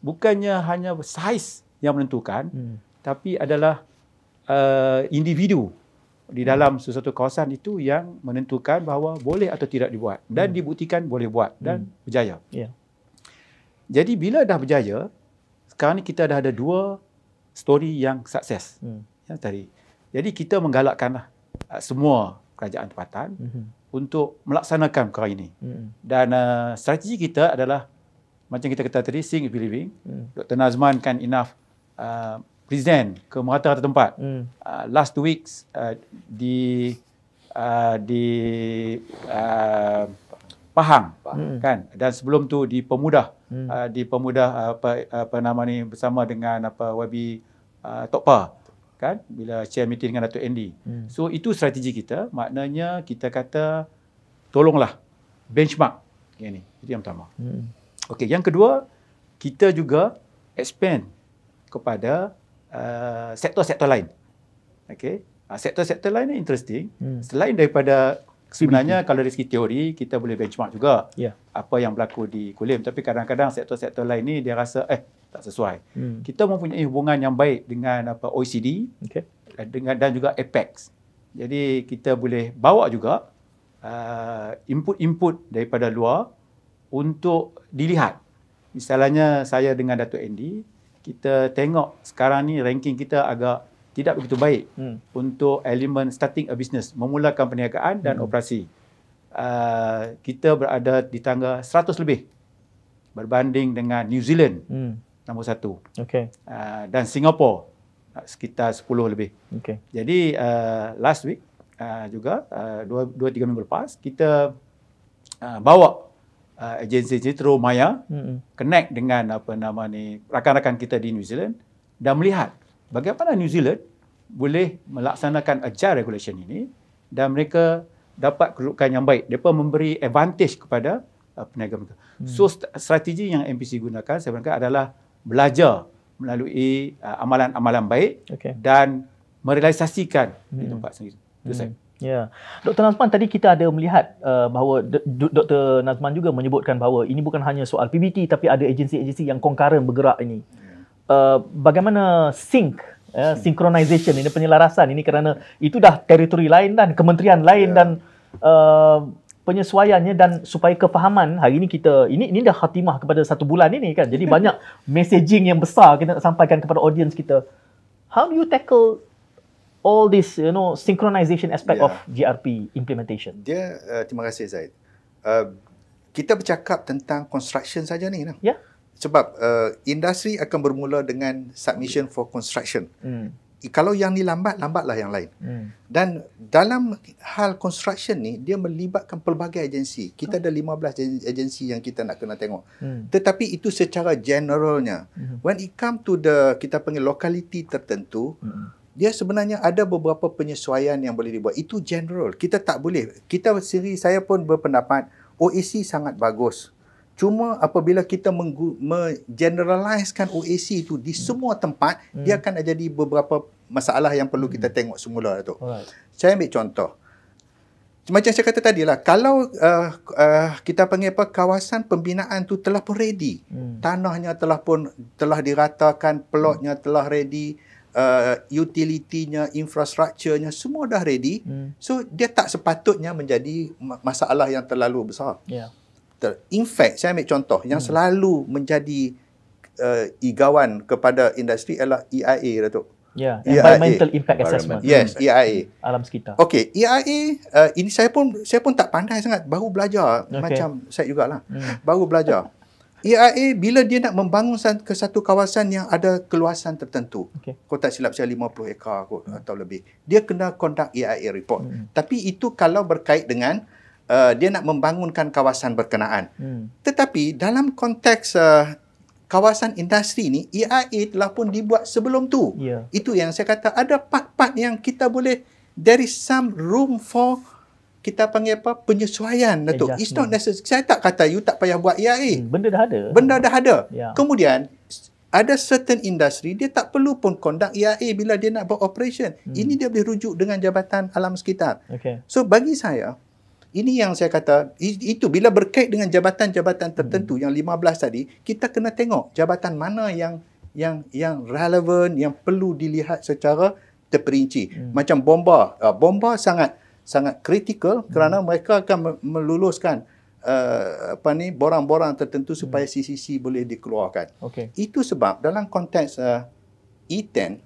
Bukannya hanya saiz yang menentukan, tapi adalah individu di dalam sesuatu kawasan itu yang menentukan bahawa boleh atau tidak dibuat dan dibuktikan boleh buat dan berjaya. Jadi bila dah berjaya, sekarang ni kita dah ada 2 story yang sukses. Tadi. Jadi kita menggalakkanlah semua kerajaan tempatan untuk melaksanakan perkara ini. Dan strategi kita adalah macam kita kata tadi, seeing is believing. Dr. Nazman kan enough present ke merata-rata tempat. Last 2 weeks di Pahang kan, dan sebelum tu di Pemuda, bersama dengan YB Tokpa kan, bila share meeting dengan Datuk Andy. So itu strategi kita, maknanya kita kata tolonglah benchmark ini. Itu yang pertama. Okey, yang kedua, kita juga expand kepada sektor-sektor lain. Okey, sektor-sektor lain ni interesting. Selain daripada sebenarnya kalau dari segi teori kita boleh benchmark juga apa yang berlaku di Kulim, tapi kadang-kadang sektor-sektor lain ni dia rasa tak sesuai. Kita mempunyai hubungan yang baik dengan OECD dan juga Apex. Jadi kita boleh bawa juga input-input daripada luar untuk dilihat. Misalnya saya dengan Datuk Andy, kita tengok sekarang ni ranking kita agak tidak begitu baik untuk elemen starting a business, memulakan perniagaan dan operasi. Kita berada di tangga 100 lebih berbanding dengan New Zealand nombor 1. Dan Singapura sekitar 10 lebih. Jadi last week juga 2-3 minggu lepas kita bawa agensi Citro Maya connect dengan rakan-rakan kita di New Zealand dan melihat bagaimana New Zealand boleh melaksanakan agile regulation ini dan mereka dapat kedudukan yang baik. Mereka memberi advantage kepada peniaga mereka. So strategi yang MPC gunakan sebenarnya adalah belajar melalui amalan-amalan baik dan merealisasikan di tempat sendiri. Itu saya. Ya, Dr. Nazman, tadi kita ada melihat bahawa Dr. Nazman juga menyebutkan bahawa ini bukan hanya soal PBT tapi ada agensi-agensi yang concurrent bergerak ini. Bagaimana synchronization ini, penyelarasan ini, kerana itu dah teritori lain dan kementerian lain dan penyesuaiannya dan supaya kefahaman hari ini kita ini dah khatimah kepada 1 bulan ini kan. Jadi banyak messaging yang besar kita nak sampaikan kepada audience kita. How do you tackle all this, synchronization aspect of GRP implementation? Terima kasih Zaid. Kita bercakap tentang construction saja ni. Sebab industri akan bermula dengan submission for construction. Kalau yang ni lambatlah yang lain. Dan dalam hal construction ni, dia melibatkan pelbagai agensi. Kita ada 15 agensi yang kita nak kena tengok. Tetapi itu secara generalnya. When it come to kita panggil locality tertentu, dia sebenarnya ada beberapa penyesuaian yang boleh dibuat. Itu general. Kita tak boleh. Saya pun berpendapat OAC sangat bagus. Cuma apabila kita generalizekan OAC itu di semua tempat, dia akan jadi beberapa masalah yang perlu kita tengok semula. Saya ambil contoh. Macam saya kata tadi lah, kalau kita panggil kawasan pembinaan tu telah pun ready. Tanahnya telah diratakan, plotnya telah ready, utility-nya, infrastrukturnya semua dah ready. So dia tak sepatutnya menjadi masalah yang terlalu besar. In fact, saya ambil contoh yang selalu menjadi igawan kepada industri adalah EIA, Datuk. Environmental Impact Assessment. Yes, EIA. Alam sekitar. Okey, EIA ini saya pun tak pandai sangat, baru belajar macam saya jugalah. Baru belajar. EIA bila dia nak membangun ke satu kawasan yang ada keluasan tertentu. Kalau tak silap saya 50 ekar kot atau lebih. Dia kena conduct EIA report. Tapi itu kalau berkait dengan dia nak membangunkan kawasan berkenaan. Tetapi dalam konteks kawasan industri ni, EIA telah pun dibuat sebelum tu. Itu yang saya kata, ada part-part yang kita boleh, there is some room for, kita panggil penyesuaian, Datuk. It's not necessary. Saya tak kata you tak payah buat EIA. Benda dah ada. Benda dah ada. Kemudian ada certain industri dia tak perlu pun conduct EIA bila dia nak buat operation. Ini dia boleh rujuk dengan Jabatan Alam Sekitar. So bagi saya, ini yang saya kata, itu bila berkait dengan jabatan-jabatan tertentu yang 15 tadi, kita kena tengok jabatan mana yang relevan, yang perlu dilihat secara terperinci. Macam bomba. Bomba sangat kritikal kerana mereka akan meluluskan borang-borang tertentu supaya CCC boleh dikeluarkan. Itu sebab dalam konteks E10,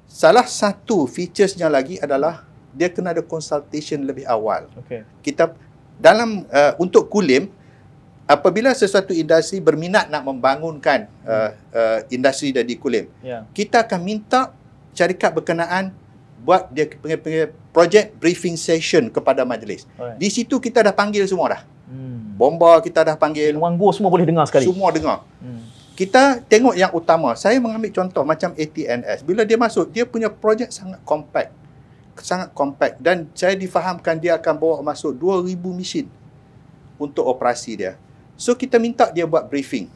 salah satu featuresnya lagi adalah dia kena ada consultation lebih awal. Kita dalam untuk Kulim, apabila sesuatu industri berminat nak membangunkan industri di Kulim, kita akan minta syarikat berkenaan buat dia panggil project briefing session kepada majlis. Di situ kita dah panggil semua dah. Bomba kita dah panggil. Wanggo semua boleh dengar sekali. Semua dengar. Kita tengok yang utama. Saya mengambil contoh macam ATNS. Bila dia masuk, dia punya projek sangat compact. Sangat compact. Dan saya difahamkan dia akan bawa masuk 2,000 mesin untuk operasi dia. So kita minta dia buat briefing.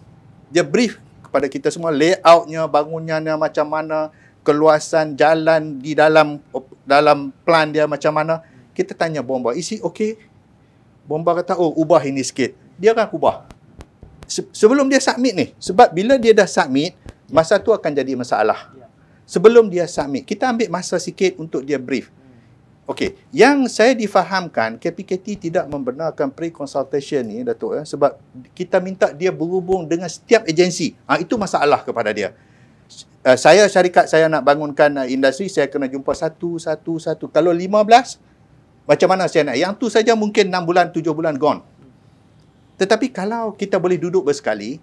Dia brief kepada kita semua layoutnya, bangunannya macam mana, keluasan jalan di dalam plan dia macam mana. Kita tanya Bomba, is it okay? Bomba kata, oh ubah ini sikit. Dia akan ubah. Sebelum dia submit ni. Sebab bila dia dah submit, masa tu akan jadi masalah. Sebelum dia submit, kita ambil masa sikit untuk dia brief. Okey, yang saya difahamkan, KPKT tidak membenarkan pre-consultation ni, Datuk, sebab kita minta dia berhubung dengan setiap agensi. Itu masalah kepada dia. Saya, syarikat saya nak bangunkan industri, saya kena jumpa satu. Kalau 15, macam mana saya nak? Yang tu saja mungkin 6 bulan, 7 bulan gone. Tetapi kalau kita boleh duduk bersekali,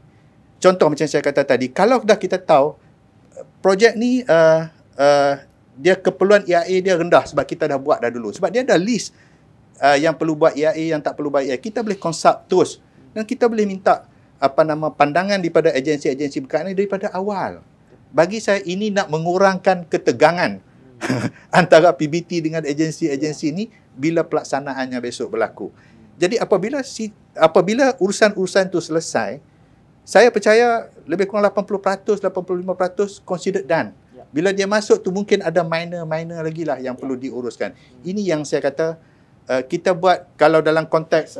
contoh macam saya kata tadi, kalau dah kita tahu, projek ni dia keperluan EIA dia rendah sebab kita dah buat dah dulu. Sebab dia ada list yang perlu buat EIA, yang tak perlu buat EIA. Kita boleh consult terus. Dan kita boleh minta pandangan daripada agensi-agensi berkaitan daripada awal. Bagi saya ini nak mengurangkan ketegangan antara PBT dengan agensi-agensi ini bila pelaksanaannya besok berlaku. Jadi apabila urusan-urusan itu selesai, saya percaya lebih kurang 80%, 85% considered done. Bila dia masuk tu mungkin ada minor lagi lah yang perlu diuruskan. Ini yang saya kata kita buat kalau dalam konteks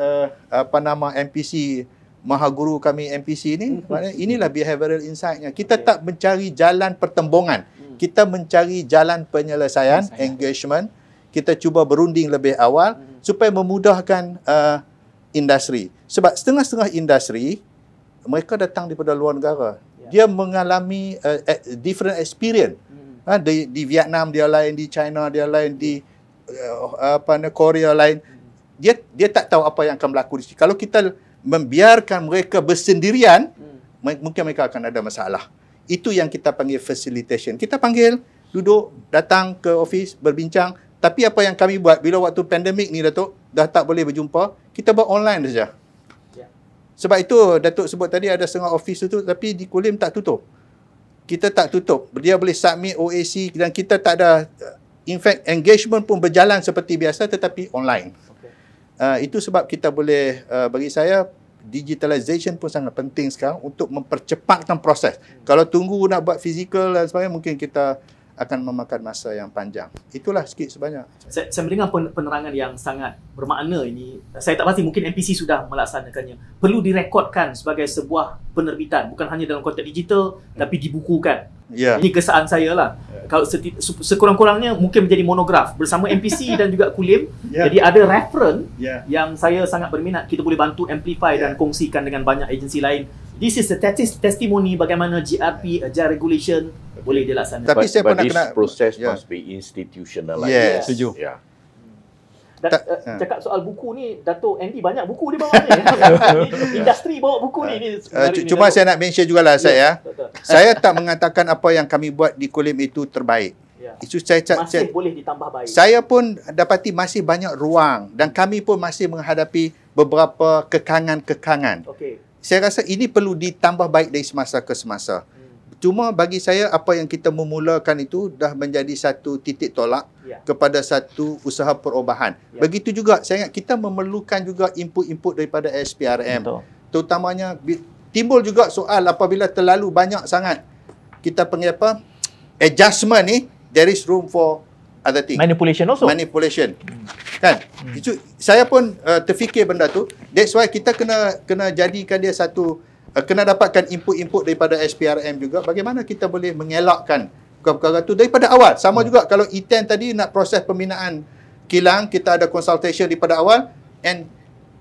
MPC, Mahaguru kami MPC ni, maknanya inilah behavioral insight-nya. Kita tak mencari jalan pertembungan. Kita mencari jalan penyelesaian, engagement. Kita cuba berunding lebih awal supaya memudahkan industri. Sebab setengah-setengah industri mereka datang daripada luar negara. Dia mengalami different experience. Di Vietnam dia lain, di China dia lain, di Korea lain. Dia tak tahu apa yang akan berlaku di sini. Kalau kita membiarkan mereka bersendirian, mungkin mereka akan ada masalah. Itu yang kita panggil facilitation. Kita panggil, duduk, datang ke office, berbincang. Tapi apa yang kami buat bila waktu pandemik ni, Datuk, dah tak boleh berjumpa, kita buat online saja. Sebab itu Datuk sebut tadi ada setengah office tutup, tapi di Kulim tak tutup. Kita tak tutup. Dia boleh submit OAC dan kita tak ada, in fact engagement pun berjalan seperti biasa tetapi online. Itu sebab kita boleh, bagi saya digitalization pun sangat penting sekarang untuk mempercepatkan proses. Kalau tunggu nak buat fizikal dan sebagainya, mungkin kita akan memakan masa yang panjang. Itulah sikit sebanyak. Saya mendengar penerangan yang sangat bermakna ini. Saya tak pasti mungkin MPC sudah melaksanakannya. Perlu direkodkan sebagai sebuah penerbitan. Bukan hanya dalam konteks digital, tapi dibukukan. Ini kesan saya lah. Kalau sekurang-kurangnya mungkin menjadi monograf bersama MPC dan juga Kulim. Jadi ada referen yang saya sangat berminat. Kita boleh bantu amplify dan kongsikan dengan banyak agensi lain. This is a testimony bagaimana GRP, Agile Regulation boleh dilaksanakan. Tapi saya pun nak kena proses must be institutionalized. Setuju. Cakap soal buku ni, Dato' Andy banyak buku dia bawa ni. Industri bawa buku ni. Cuma saya nak mention jugalah saya. Saya tak mengatakan apa yang kami buat di Kulim itu terbaik. Itu masih boleh ditambah baik. Saya pun dapati masih banyak ruang dan kami pun masih menghadapi beberapa kekangan-kekangan. Saya rasa ini perlu ditambah baik dari semasa ke semasa. Cuma bagi saya apa yang kita memulakan itu dah menjadi satu titik tolak kepada satu usaha perubahan. Begitu juga saya ingat kita memerlukan juga input-input daripada SPRM. Terutamanya timbul juga soal apabila terlalu banyak sangat kita panggil apa? Adjustment ni, there is room for other things. Manipulation also. Manipulation. Kan? Itu saya pun terfikir benda tu. That's why kita kena jadikan dia satu kena dapatkan input-input daripada SPRM juga bagaimana kita boleh mengelakkan perkara-perkara tu daripada awal. Sama juga kalau E10 tadi nak proses pembinaan kilang, kita ada consultation daripada awal, and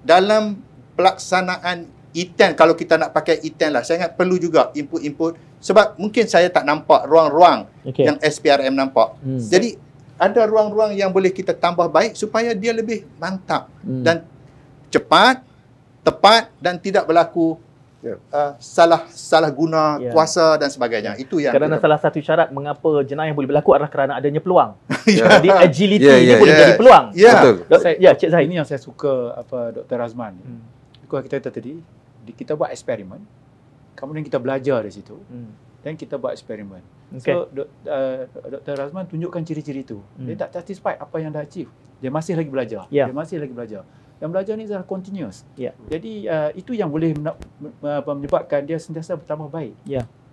dalam pelaksanaan E10 kalau kita nak pakai E10 lah, saya ingat perlu juga input-input sebab mungkin saya tak nampak ruang-ruang yang SPRM nampak. Jadi ada ruang-ruang yang boleh kita tambah baik supaya dia lebih mantap dan cepat, tepat dan tidak berlaku salah guna kuasa dan sebagainya. Itu yang kerana salah satu syarat mengapa jenayah boleh berlaku adalah kerana adanya peluang. Jadi agility ini boleh jadi peluang. Betul. Cik Zahid. Ini yang saya suka Dr. Razman. Kalau kita kata tadi, kita buat eksperimen, kemudian kita belajar dari situ, dan kita buat eksperimen. So Dr. Razman tunjukkan ciri-ciri itu. Dia tak satisfied apa yang dah achieve. Dia masih lagi belajar. Dia masih lagi belajar. Yang belajar ni adalah continuous. Jadi itu yang boleh menyebabkan dia sentiasa bertambah baik.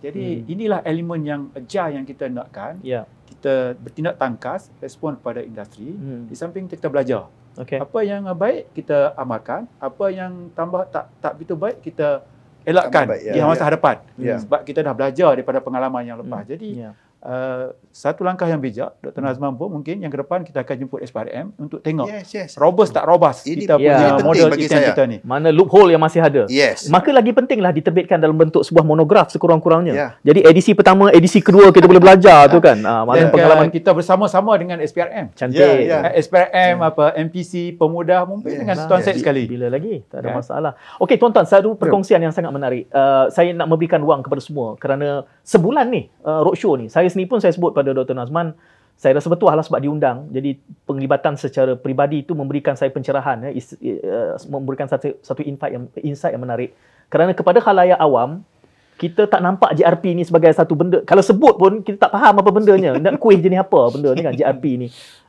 Jadi inilah elemen yang agile yang kita nakkan. Kita bertindak tangkas, respon kepada industri. Di samping kita belajar. Apa yang baik kita amalkan, apa yang tambah tak begitu baik kita elakkan di masa hadapan. Sebab kita dah belajar daripada pengalaman yang lepas. Jadi satu langkah yang bijak, Dr. Nazman pun mungkin yang ke depan kita akan jemput SPRM untuk tengok robust tak robust kita punya model ikan kita ni. Mana loophole yang masih ada. Maka lagi pentinglah diterbitkan dalam bentuk sebuah monograf sekurang-kurangnya. Jadi edisi pertama, edisi kedua kita boleh belajar tu kan. Mana pengalaman kita bersama-sama dengan SPRM. Cantik. SPRM MPC, pemuda mungkin dengan tuan Syed sekali. Bila lagi, tak ada masalah. Okey tuan-tuan, satu perkongsian yang sangat menarik. Saya nak memberikan ruang kepada semua kerana sebulan ni roadshow ni, saya sendiri pun saya sebut pada Dr. Nazman, saya rasa betul lah sebab diundang. Jadi penglibatan secara peribadi itu memberikan saya pencerahan, memberikan satu insight yang menarik. Kerana kepada khalayak awam, kita tak nampak JRP ni sebagai satu benda. Kalau sebut pun kita tak faham apa bendanya. Nak kuih jenis apa benda ni kan JRP ni.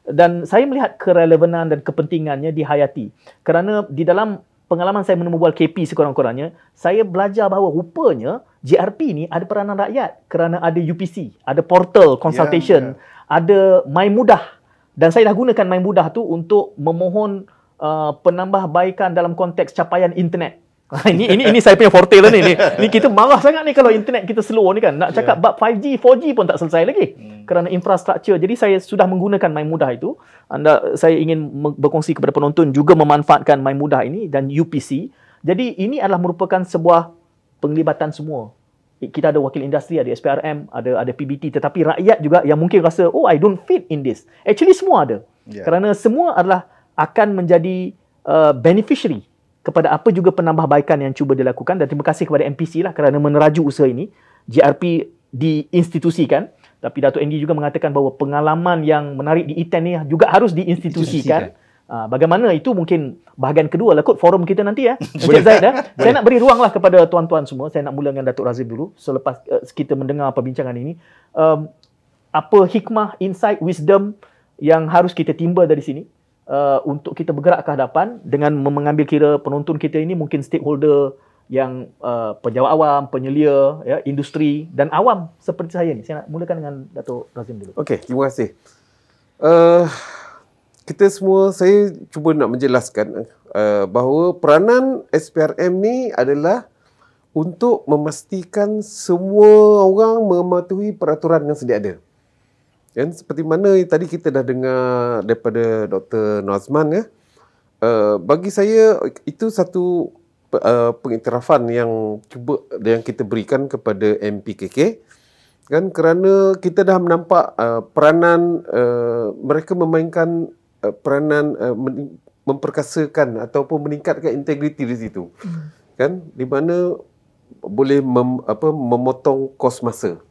Dan saya melihat kerelevanan dan kepentingannya dihayati. Kerana di dalam pengalaman saya menemubual KP sekurang-kurangnya, saya belajar bahawa rupanya JRP ni ada peranan rakyat kerana ada UPC, ada portal consultation, ada MyMudah. Dan saya dah gunakan MyMudah tu untuk memohon penambahbaikan dalam konteks capaian internet. Ini saya punya forte lah ni. Ni kita marah sangat ni kalau internet kita slow ni kan. Nak cakap bab 5G, 4G pun tak selesai lagi. Kerana infrastruktur. Jadi saya sudah menggunakan MyMudah itu. Saya ingin berkongsi kepada penonton juga memanfaatkan MyMudah ini dan UPC. Jadi ini adalah merupakan sebuah penglibatan semua. Kita ada wakil industri, ada SPRM, ada PBT, tetapi rakyat juga yang mungkin rasa, oh I don't fit in this. Actually semua ada. Kerana semua adalah akan menjadi beneficiary kepada apa juga penambahbaikan yang cuba dilakukan. Dan terima kasih kepada MPC lah kerana meneraju usaha ini. JRP diinstitusikan. Tapi Dato' Andy juga mengatakan bahawa pengalaman yang menarik di ITEN ni juga harus diinstitusikan. Bagaimana itu mungkin bahagian kedua lah kot forum kita nanti ya. Cik Zahid saya nak beri ruang lah kepada tuan-tuan semua. Saya nak mula dengan Datuk Razim dulu selepas kita mendengar perbincangan ini. Apa hikmah, insight, wisdom yang harus kita timba dari sini untuk kita bergerak ke hadapan dengan mengambil kira penonton kita ini mungkin stakeholder yang pejabat awam, penyelia, ya, industri dan awam seperti saya ni. Saya nak mulakan dengan Datuk Razim dulu. Okey, terima kasih. Kita semua, saya cuba nak menjelaskan bahawa peranan SPRM ni adalah untuk memastikan semua orang mematuhi peraturan yang sedia ada. Dan seperti mana tadi kita dah dengar daripada Dr. Nazman ya, bagi saya itu satu pengiktirafan yang kita berikan kepada MPKK kan, kerana kita dah menampak peranan mereka memainkan peranan memperkasakan ataupun meningkatkan integriti di situ. Kan, di mana boleh memotong kos masa.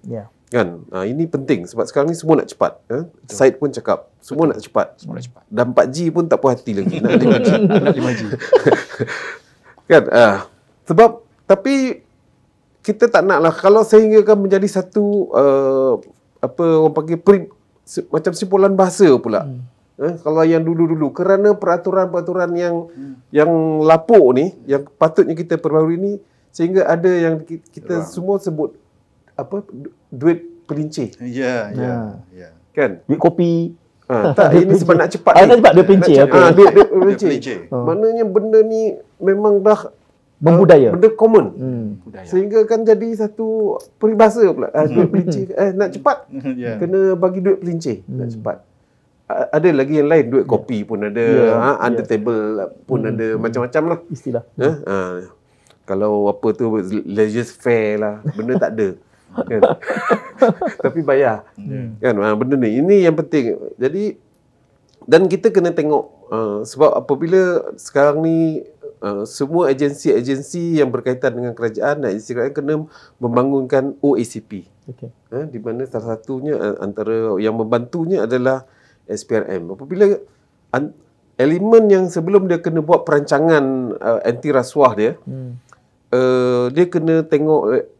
Kan? Ini penting sebab sekarang ni semua nak cepat. Syed pun cakap semua nak cepat. Dan 4G pun tak puas hati lagi nak 5G. Nak 5G. Kan? Sebab tapi kita tak naklah kalau sehinggakan menjadi satu orang panggil macam simpulan bahasa pula. Kalau yang dulu-dulu kerana peraturan-peraturan yang lapuk ni yang patutnya kita perbaharui ni, sehingga ada yang kita semua sebut duit pelincir. Ya. Kan? Duit kopi. Tak, ini sebab nak cepat. Nak cepat duit pelincir. Duit pelincir. Maknanya benda ni memang dah membudaya. Benda common. Sehingga kan jadi satu peribahasa pula. Duit pelincir. Nak cepat. Kena bagi duit pelincir. Nak cepat. Ada lagi yang lain, duit kopi pun ada, under table pun ada, macam-macam lah istilah. Kalau apa tu leisure fair lah, benda tak ada kan? Tapi bayar kan, benda ni ini yang penting. Jadi dan kita kena tengok sebab apabila sekarang ni semua agensi-agensi yang berkaitan dengan kerajaan dan agensi kerajaan kena membangunkan OACP. Di mana salah satunya antara yang membantunya adalah SPRM. Apabila elemen yang sebelum dia kena buat perancangan anti rasuah dia, dia kena tengok,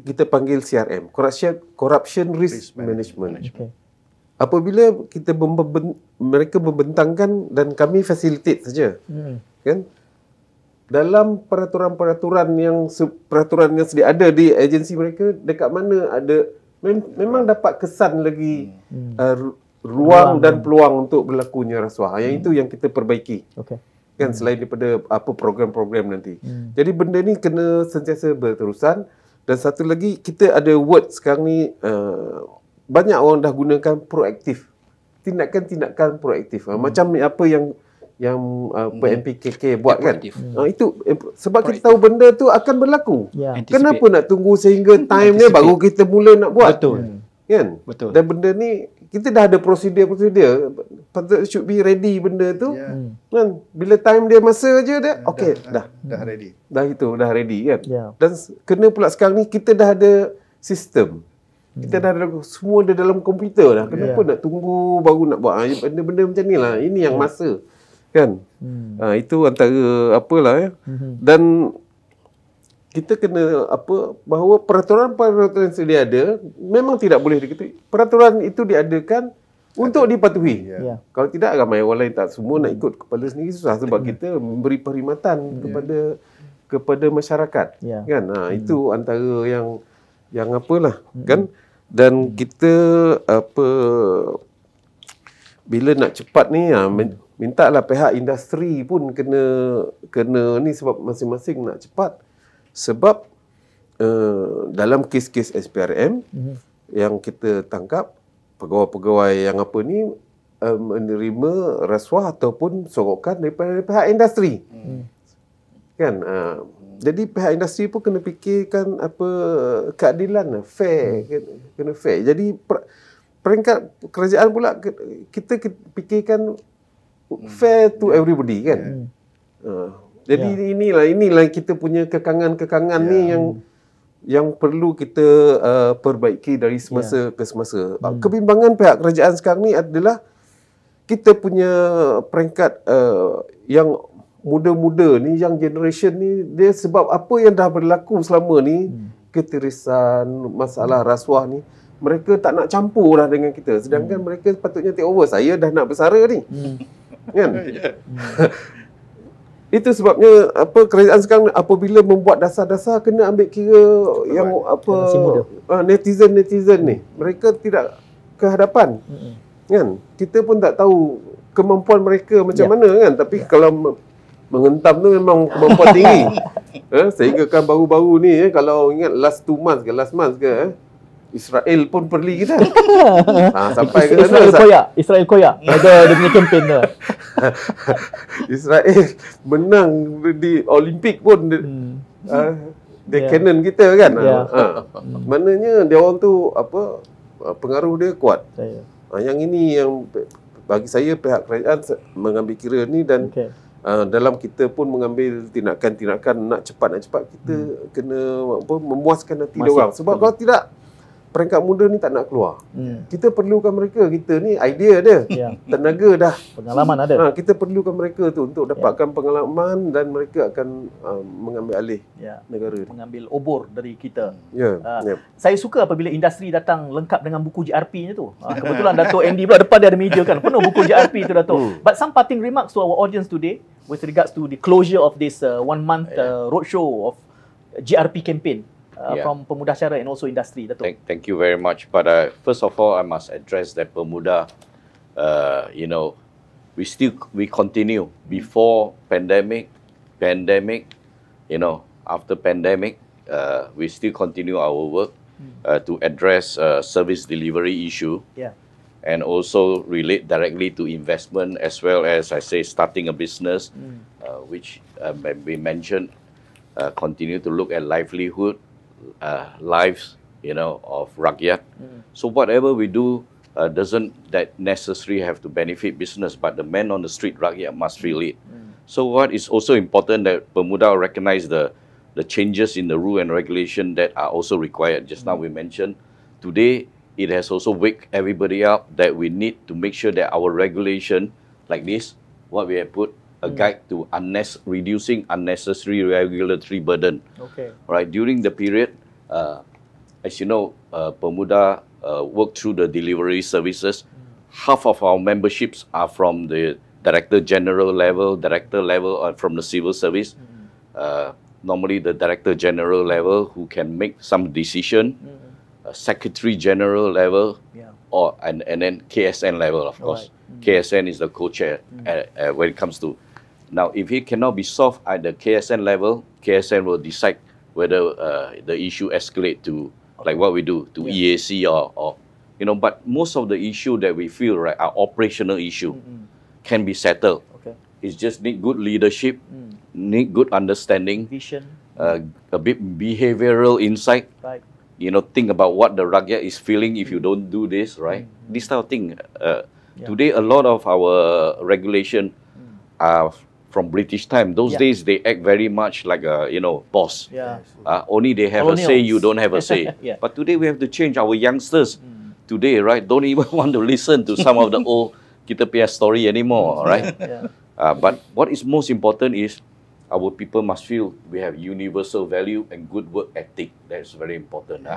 kita panggil CRM, Corruption Risk Management. Apabila kita mereka membentangkan dan kami facilitate saja, kan? Dalam peraturan yang sedia ada di agensi mereka, dekat mana ada memang dapat kesan lagi ruang dan peluang untuk berlakunya rasuah. Yang itu yang kita perbaiki. Kan selain daripada apa program-program nanti. Jadi benda ni kena sentiasa berterusan. Dan satu lagi, kita ada word sekarang ni, banyak orang dah gunakan proaktif. Tindakan-tindakan proaktif. Macam apa yang PMPKK buat kan. Itu sebab proactive. Kita tahu benda tu akan berlaku. Kenapa nak tunggu sehingga time dia baru kita mula nak buat? Kan? Dan benda ni kita dah ada prosedur. Should be ready benda tu. Kan? Bila time dia masa je dia dah ready. Dah ready kan. Dan kena pula sekarang ni kita dah ada sistem. Kita dah ada semua ada dalam komputer dah. Kenapa nak tunggu baru nak buat benda-benda macam ni lah. Ini yang masa. Kan? Itu antara apalah ya. Dan kita kena bahawa peraturan yang sedia ada memang tidak boleh diketuai. Peraturan itu diadakan untuk dipatuhi. Kalau tidak, ramai orang lain tak semua nak ikut kepala sendiri susah sebab kita memberi perkhidmatan kepada masyarakat. Kan? Itu antara yang apalah kan. Dan kita bila nak cepat ni mintalah pihak industri pun kena ni sebab masing-masing nak cepat. Sebab dalam kes-kes SPRM yang kita tangkap, pegawai-pegawai yang menerima rasuah ataupun sorokan daripada pihak industri. Kan? Jadi pihak industri pun kena fikirkan keadilan, fair, kena fair. Jadi peringkat kerajaan pula kita fikirkan fair to everybody kan. Jadi inilah kita punya kekangan ni yang perlu kita perbaiki dari semasa ke semasa. Kebimbangan pihak kerajaan sekarang ni adalah kita punya peringkat yang muda-muda ni, yang generation ni, dia sebab apa yang dah berlaku selama ni, ketirisan, masalah rasuah ni, mereka tak nak campur dah dengan kita. Sedangkan mereka patutnya take over. Saya dah nak bersara ni. Kan? Itu sebabnya kerajaan sekarang apabila membuat dasar-dasar kena ambil kira yang netizen ni. Mereka tidak ke hadapan. Kan? Kita pun tak tahu kemampuan mereka macam mana kan. Tapi kalau mengentam tu memang kemampuan tinggi. Sehingga kan baru-baru ni kalau ingat last month ke Israel pun perli kita. Sampai ke sana Israel koyak. Ada dia punya kempen tu. Israel menang di Olimpik pun dia canon kita kan. Maknanya dia orang tu pengaruh dia kuat. Yang ini yang bagi saya pihak kerajaan mengambil kira ni dan dalam kita pun mengambil tindakan-tindakan nak cepat kita kena memuaskan hati dia orang. Sebab kalau tidak peringkat muda ni tak nak keluar. Kita perlukan mereka. Kita ni idea dia. Tenaga dah. Pengalaman ada. Kita perlukan mereka tu untuk dapatkan pengalaman dan mereka akan mengambil alih negara. Mengambil obor dari kita. Saya suka apabila industri datang lengkap dengan buku JRP-nya tu. Kebetulan Dato' MD pula depan dia ada meja kan. Penuh buku JRP tu Dato'. But some parting remarks to our audience today with regards to the closure of this 1 month roadshow of GRP campaign. From Pemuda Syara and also industry. Thank you very much. But first of all, I must address that Pemuda, we continue before pandemic, after pandemic, we still continue our work to address service delivery issue. And also relate directly to investment as well as, I say, starting a business, which we mentioned, continue to look at livelihood, lives, of rakyat. So whatever we do doesn't that necessarily have to benefit business, but the man on the street, rakyat, must feel it. So what is also important that Pemuda recognize the changes in the rule and regulation that are also required. Just now we mentioned, today it has also wake everybody up that we need to make sure that our regulation like this, what we have put, a guide to reducing unnecessary regulatory burden. Okay. Right, during the period, as you know, Pemuda work through the delivery services. Half of our memberships are from the Director General level, Director level, or from the civil service. Normally the Director General level who can make some decision, Secretary General level, and then KSN level, of course. KSN is the co-chair when it comes to. Now, if it cannot be solved at the KSN level, KSN will decide whether the issue escalate to, like what we do, to EAC or you know, but most of the issue that we feel, right, are operational issue, can be settled. Okay. It's just need good leadership, need good understanding, Vision. A bit behavioral insight. Right. You know, think about what the rakyat is feeling if you don't do this, right? This type of thing. Today, a lot of our regulation are from British time. Those days, they act very much like a, you know, boss. Yeah. Only they have a say, you don't have a say. But today, we have to change. Our youngsters today, right, don't even want to listen to some of the old kita punya story anymore, right? But what is most important is our people must feel we have universal value and good work ethic. That's very important.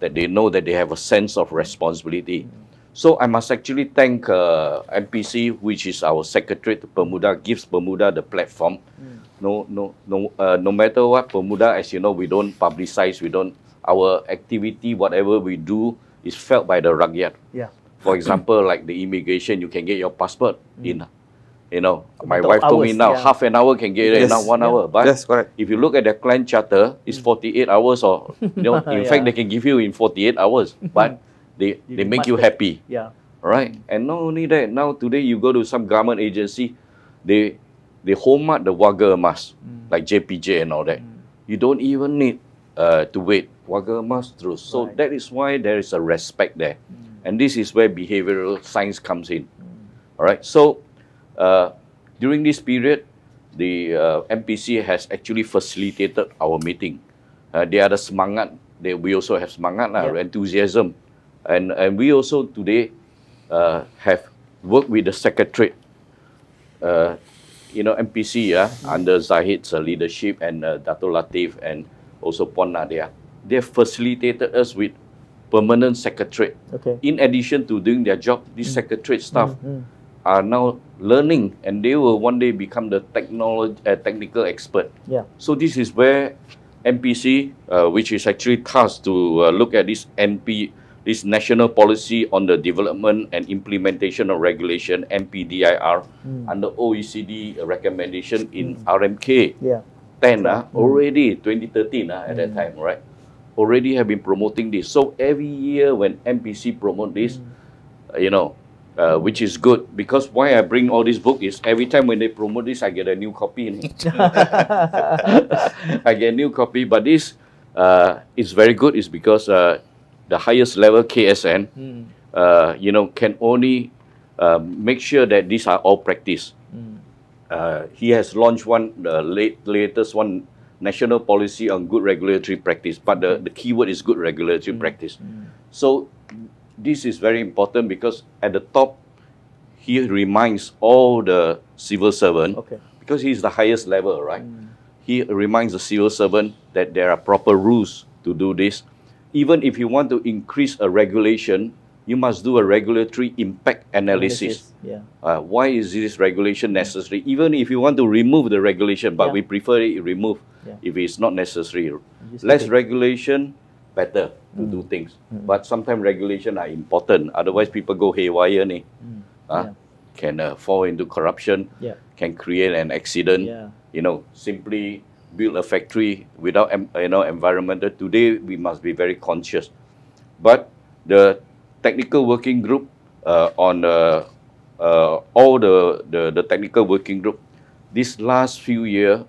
That they know that they have a sense of responsibility. So I must actually thank MPC, which is our secretary to Pemuda, gives Pemuda the platform. No matter what, Pemuda, as you know, we don't publicize, our activity, whatever we do, is felt by the rakyat. For example, like the immigration, you can get your passport in, you know, my wife told me now, half an hour can get it, now 1 hour. But if you look at the client charter, it's 48 hours or, you know, in fact, they can give you in 48 hours, but they make you happy. Right? And not only that, now today you go to some government agency, they home out the Wagga emas, like JPJ and all that. You don't even need to wait. Wagga emas through. So that is why there is a respect there. And this is where behavioral science comes in. All right. So during this period, the MPC has actually facilitated our meeting. They are the semangat. We also have semangat, enthusiasm. And we also today have worked with the secretariat, you know, MPC, under Zahid's leadership and Dato' Latif and also Puan Nadia. They facilitated us with permanent secretariat. In addition to doing their job, these secretariat staff are now learning, and they will one day become the technical expert. So this is where MPC, which is actually tasked to look at this this national policy on the development and implementation of regulation, NPDIR, under OECD recommendation in RMK 10, already 2013 at that time, right? Already have been promoting this. So every year when MPC promote this, you know, which is good, because why I bring all this book is every time when they promote this, I get a new copy. I get a new copy, but this is very good is because the highest level KSN, you know, can only make sure that these are all practiced. He has launched one, the latest one, National Policy on Good Regulatory Practice, but the keyword is good regulatory practice. So this is very important because at the top, he reminds all the civil servant, because he's the highest level, right? He reminds the civil servant that there are proper rules to do this. Even if you want to increase a regulation, you must do a regulatory impact analysis. Why is this regulation necessary? Even if you want to remove the regulation, but we prefer it removed if it's not necessary. Less regulation, better to do things. But sometimes regulation are important. Otherwise, people go haywire. Can fall into corruption, can create an accident. You know, simply build a factory without environmental. Today, we must be very conscious. But the technical working group on all the technical working group, this last few years,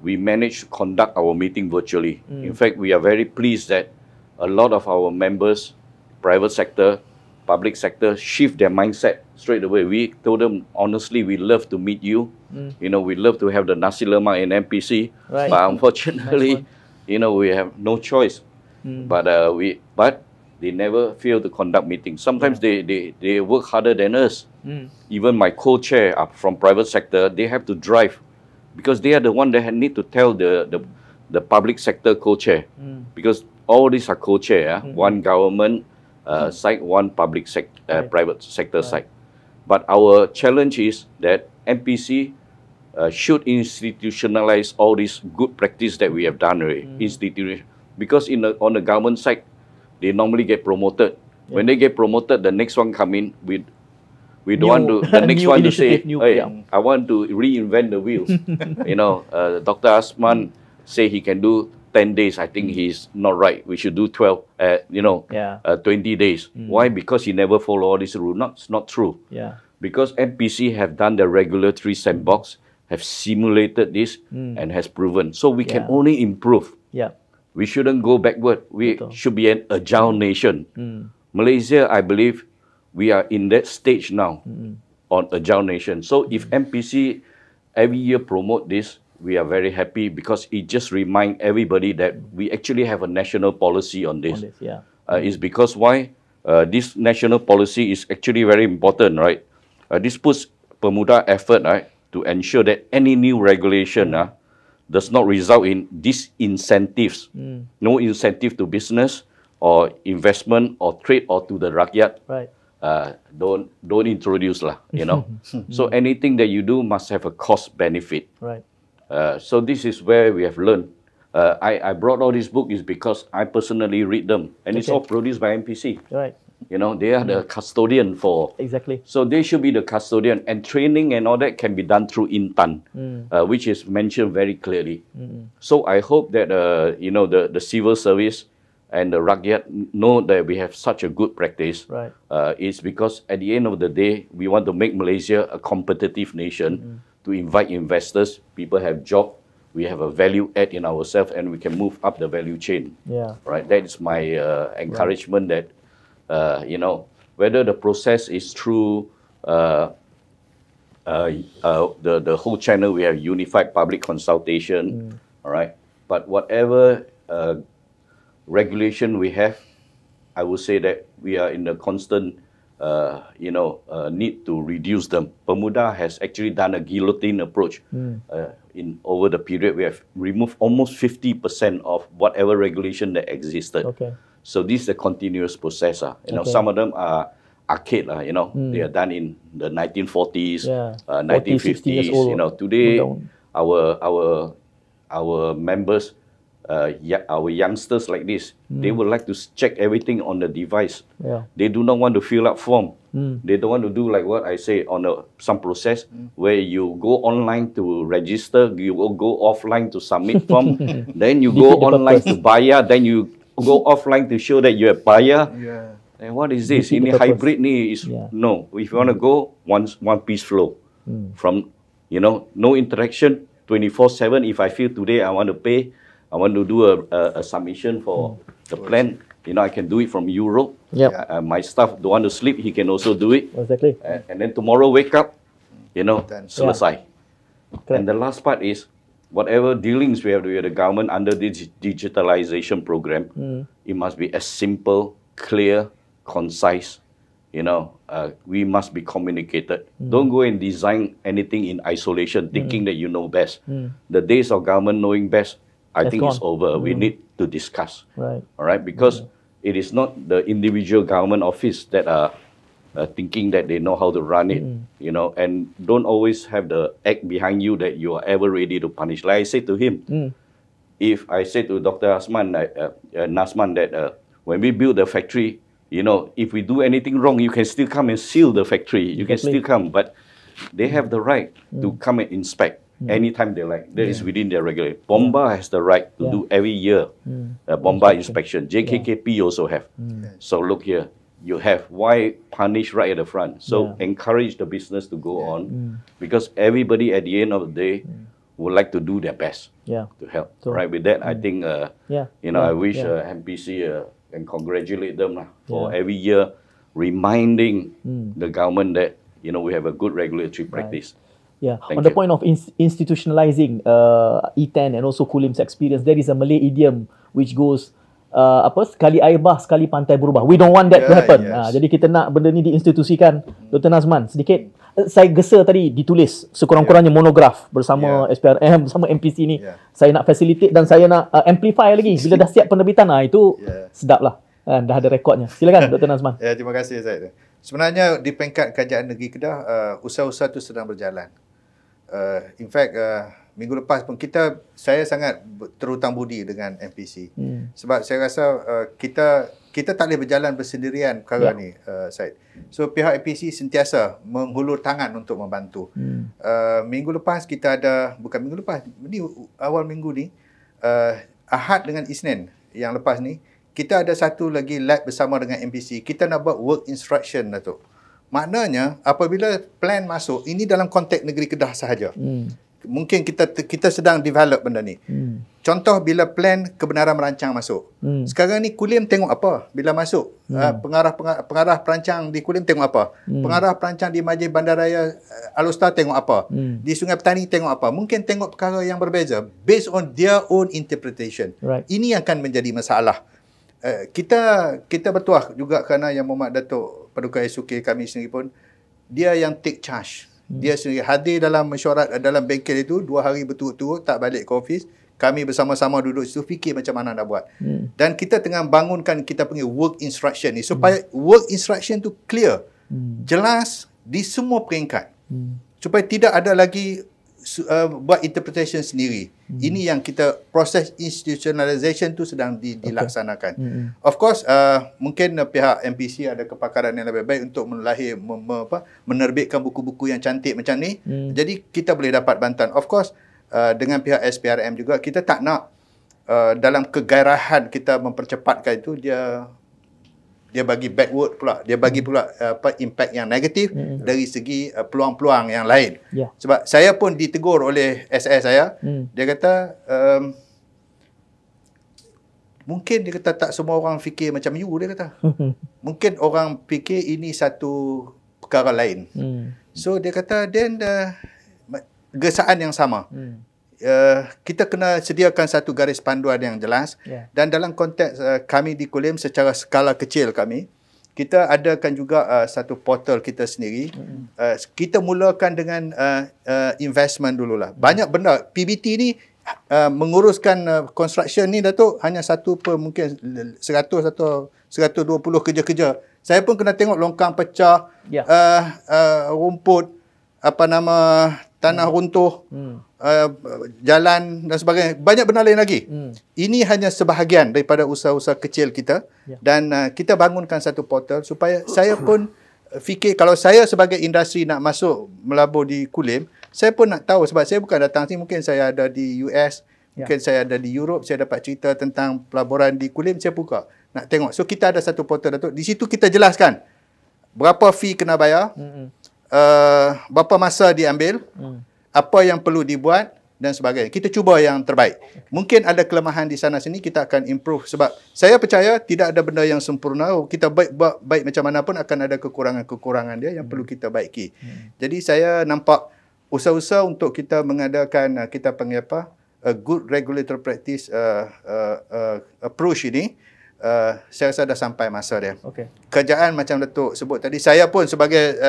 we managed to conduct our meeting virtually. In fact, we are very pleased that a lot of our members, private sector, public sector, shift their mindset. straight away. We told them, honestly, we love to meet you. You know, we love to have the nasi lemak in MPC. Right. But unfortunately, you know, we have no choice. But they never fail to conduct meetings. Sometimes they work harder than us. Even my co-chair from private sector, they have to drive because they are the one that need to tell the public sector co-chair. Because all these are co-chair, one government side, one public private sector side. But our challenge is that MPC should institutionalize all this good practice that we have done already. Because on the government side, they normally get promoted. When they get promoted, the next one come in with we don't want to the next one to say, hey, I want to reinvent the wheel. You know, Dr. Asman say he can do 10 days. I think he's not right. We should do 12, 20 days. Why? Because he never follow all these rules. It's not true. Because MPC have done the regulatory sandbox, have simulated this and has proven. So we can only improve. We shouldn't go backward. We should be an agile nation. Malaysia, I believe, we are in that stage now on agile nation. So if MPC every year promote this, we are very happy because it just reminds everybody that we actually have a national policy on this. It's because why? This national policy is actually very important, right? This puts Pemuda effort, right, to ensure that any new regulation does not result in disincentives. No incentive to business or investment or trade or to the rakyat. Don't introduce lah, you know. So anything that you do must have a cost benefit. So this is where we have learned. I brought all these books is because I personally read them, and it's all produced by MPC. You know, they are the custodian for. So they should be the custodian, and training and all that can be done through Intan, which is mentioned very clearly. So I hope that you know, the civil service and the rakyat know that we have such a good practice. It's because at the end of the day, we want to make Malaysia a competitive nation, to invite investors. People have job. We have a value add in ourselves, and we can move up the value chain. Right. That is my encouragement. That you know, whether the process is through the whole channel, we have unified public consultation. All right. But whatever regulation we have, I would say that we are in a constant need to reduce them. Pemuda has actually done a guillotine approach. In over the period, we have removed almost 50% of whatever regulation that existed. So this is a continuous process. You know, some of them are archaic. You know, they are done in the 1940s, 1950s. You know, today our members, our youngsters like this, they would like to check everything on the device. They do not want to fill up form. They don't want to do like what I say on some process where you go online to register, you will go offline to submit form, then you go online to bayar, then you go offline to show that you have bayar. And what is this? In hybrid is no. If you want to go, one piece flow from, you know, no interaction, 24/7. If I feel today I want to pay, I want to do a submission for the plan, you know, I can do it from Europe. My staff don't want to sleep, he can also do it. And then tomorrow wake up, you know, selesai. And the last part is, whatever dealings we have with the government under this digitalization program, it must be as simple, clear, concise. You know, we must be communicated. Don't go and design anything in isolation, thinking that you know best. The days of government knowing best, I think it's over. We need to discuss. All right, because it is not the individual government office that are thinking that they know how to run it, you know, and don't always have the act behind you that you are ever ready to punish. Like I said to him, if I said to Dr. Nasman that when we build the factory, you know, if we do anything wrong, you can still come and seal the factory. You can still come, but they have the right to come and inspect anytime they like. That is within their regulation. Bomba has the right to do every year Bomba inspection. JKKP also have. So look here, you have. Why punish right at the front? So encourage the business to go on, because everybody at the end of the day would like to do their best to help. Right, with that, I think, you know, I wish MPC and congratulate them for every year reminding the government that we have a good regulatory practice. Yeah, on the point of institutionalizing E10 and also Kulim's experience, there is a Malay idiom which goes sekali air bah, sekali pantai berubah. We don't want that to happen. Yes. Jadi kita nak benda ni diinstitusikan. Dr. Nazman, sedikit saya gesa tadi ditulis sekurang-kurangnya monograf bersama SPRM, bersama MPC ni. Saya nak facilitate dan saya nak amplify lagi. Bila dah siap penerbitan, itu sedap lah. Dah ada rekodnya. Silakan Dr. Nazman. Ya, terima kasih Zaid. Sebenarnya di peringkat Kerajaan Negeri Kedah, usaha-usaha itu sedang berjalan. In fact, minggu lepas pun saya sangat terhutang budi dengan MPC. Sebab saya rasa kita tak boleh berjalan bersendirian perkara ni, Syed. So pihak MPC sentiasa menghulur tangan untuk membantu. Minggu lepas kita ada, bukan minggu lepas, ni awal minggu ni, Ahad dengan Isnin yang lepas ni, kita ada satu lagi lab bersama dengan MPC. Kita nak buat work instruction, Datuk. Maknanya apabila plan masuk, ini dalam konteks negeri Kedah sahaja. Mungkin kita sedang develop benda ni. Contoh bila plan kebenaran merancang masuk. Sekarang ni Kulim tengok apa bila masuk. Pengarah perancang di Kulim tengok apa. Pengarah perancang di Majlis Bandaraya Alustar tengok apa. Di Sungai Petani tengok apa. Mungkin tengok perkara yang berbeza based on their own interpretation. Ini akan menjadi masalah. Kita bertuah juga kerana Yang Mohd Datuk Paduka SUK kami sendiri pun, dia yang take charge. Dia sendiri hadir dalam mesyuarat dalam bengkel itu 2 hari berturut-turut, tak balik ke office. Kami bersama-sama duduk situ fikir macam mana nak buat. Dan kita tengah bangunkan kita panggil work instruction ni supaya work instruction tu clear, jelas di semua peringkat. Supaya tidak ada lagi buat interpretation sendiri. Ini yang kita proses institutionalization tu sedang dilaksanakan. Of course, mungkin pihak MPC ada kepakaran yang lebih baik untuk menerbitkan buku-buku yang cantik macam ni. Jadi kita boleh dapat bantuan. Of course, dengan pihak SPRM juga kita tak nak dalam kegairahan kita mempercepatkan itu dia bagi backward pula. Dia bagi pula impact yang negatif dari segi peluang-peluang yang lain. Sebab saya pun ditegur oleh SS saya. Dia kata, mungkin dia kata tak semua orang fikir macam you, dia kata. Mungkin orang fikir ini satu perkara lain. So dia kata, then gesaan yang sama. Kita kena sediakan satu garis panduan yang jelas. Dan dalam konteks kami di Kulim secara skala kecil kami, kita adakan juga satu portal kita sendiri. Kita mulakan dengan investment dululah. Banyak benda. PBT ni menguruskan construction ni, Datuk, hanya satu per mungkin 100 atau 120 kerja-kerja. Saya pun kena tengok longkang pecah, rumput, tanah runtuh, jalan dan sebagainya. Banyak benda lain lagi. Ini hanya sebahagian daripada usaha-usaha kecil kita. Dan kita bangunkan satu portal supaya saya pun fikir kalau saya sebagai industri nak masuk melabur di Kulim, saya pun nak tahu sebab saya bukan datang sini. Mungkin saya ada di US, mungkin saya ada di Europe, saya dapat cerita tentang pelaburan di Kulim, saya buka. Nak tengok. So kita ada satu portal, Datuk. Di situ kita jelaskan berapa fee kena bayar, berapa masa diambil, apa yang perlu dibuat dan sebagainya. Kita cuba yang terbaik. Mungkin ada kelemahan di sana sini, kita akan improve sebab saya percaya tidak ada benda yang sempurna. Kita baik macam mana pun akan ada kekurangan-kekurangan dia yang perlu kita baiki. Jadi saya nampak usaha-usaha untuk kita mengadakan kita panggil a good regulatory practice approach ini. Saya rasa dah sampai masa dia. Kerjaan macam Datuk sebut tadi, saya pun sebagai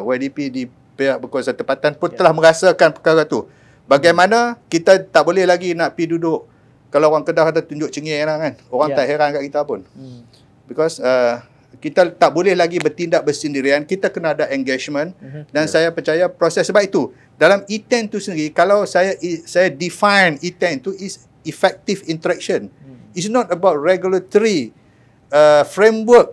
YDP di pihak berkuasa tempatan pun telah merasakan perkara tu. Bagaimana kita tak boleh lagi nak pergi duduk. Kalau orang Kedah ada tunjuk cengih lah kan. Orang tak heran kat kita pun. Because kita tak boleh lagi bertindak bersendirian. Kita kena ada engagement. Dan saya percaya proses sebab itu. Dalam E10 tu sendiri, kalau saya define E10 tu is effective interaction. It's not about regulatory framework,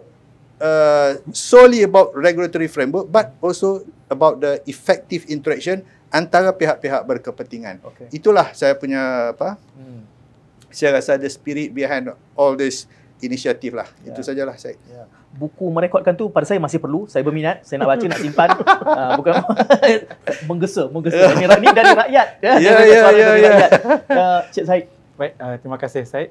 solely about regulatory framework, but also about the effective interaction antara pihak-pihak berkepentingan. Itulah saya punya saya rasa the spirit behind all this initiative lah. Itu sajalah saya. Buku merekodkan tu pada saya masih perlu. Saya berminat, saya nak baca, nak simpan. Bukan menggesa. Ini dari rakyat. Cik Syed. Baik, terima kasih Syed.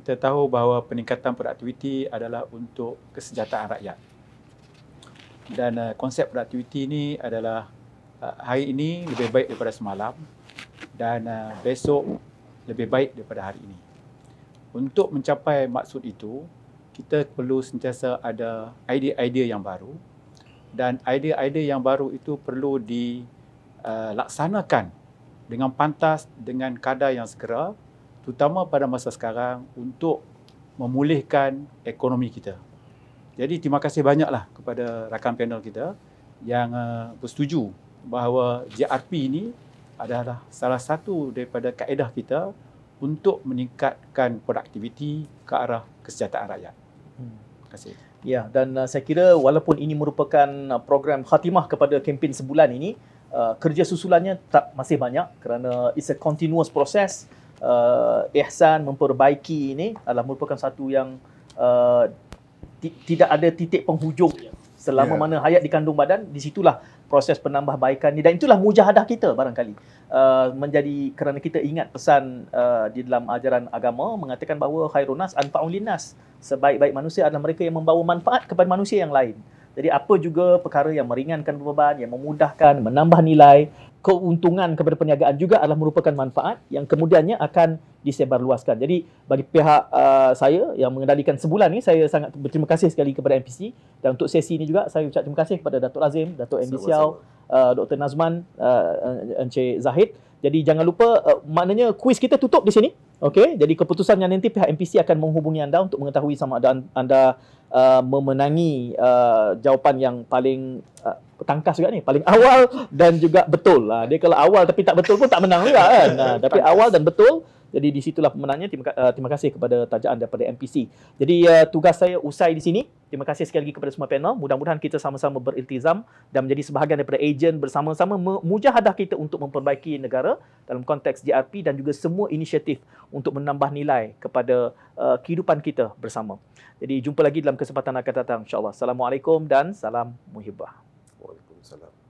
Kita tahu bahawa peningkatan produktiviti adalah untuk kesejahteraan rakyat. Dan konsep productivity ini adalah hari ini lebih baik daripada semalam dan besok lebih baik daripada hari ini. Untuk mencapai maksud itu, kita perlu sentiasa ada idea-idea yang baru, dan idea-idea yang baru itu perlu dilaksanakan dengan pantas, dengan kadar yang segera, terutama pada masa sekarang untuk memulihkan ekonomi kita. Jadi terima kasih banyaklah kepada rakan panel kita yang bersetuju bahawa JRP ini adalah salah satu daripada kaedah kita untuk meningkatkan produktiviti ke arah kesejahteraan rakyat. Terima kasih. Ya, dan saya kira walaupun ini merupakan program khatimah kepada kempen sebulan ini, kerja susulannya masih banyak kerana it's a continuous process. Ihsan memperbaiki ini adalah merupakan satu yang tidak ada titik penghujung. Selama mana hayat dikandung badan, di situlah proses penambahbaikan ni, dan itulah mujahadah kita barangkali. Menjadi kerana kita ingat pesan di dalam ajaran agama mengatakan bahawa khairun nas anfa'un linnas. Sebaik-baik manusia adalah mereka yang membawa manfaat kepada manusia yang lain. Jadi apa juga perkara yang meringankan beban, yang memudahkan, menambah nilai, keuntungan kepada perniagaan juga adalah merupakan manfaat yang kemudiannya akan disebarluaskan. Jadi bagi pihak saya yang mengendalikan sebulan ni, saya sangat berterima kasih sekali kepada MPC, dan untuk sesi ini juga saya ucap terima kasih kepada Datuk Azim, Datuk Andy Siao, Dr. Nazman, Encik Zahid. Jadi jangan lupa, maknanya kuis kita tutup di sini. Okey, jadi keputusannya nanti pihak MPC akan menghubungi anda untuk mengetahui sama ada anda memenangi jawapan yang paling tangkas juga ni, paling awal dan juga betul. Dia kalau awal tapi tak betul pun tak menang juga kan. Tapi awal dan betul, jadi di situlah pemenangnya. Terima kasih kepada tajaan daripada MPC. Jadi tugas saya usai di sini. Terima kasih sekali lagi kepada semua panel. Mudah-mudahan kita sama-sama beriltizam dan menjadi sebahagian daripada ejen bersama-sama mujahadah kita untuk memperbaiki negara dalam konteks JRP dan juga semua inisiatif untuk menambah nilai kepada kehidupan kita bersama. Jadi jumpa lagi dalam kesempatan akan datang, insya-Allah. Assalamualaikum dan salam muhibbah. Waalaikumsalam.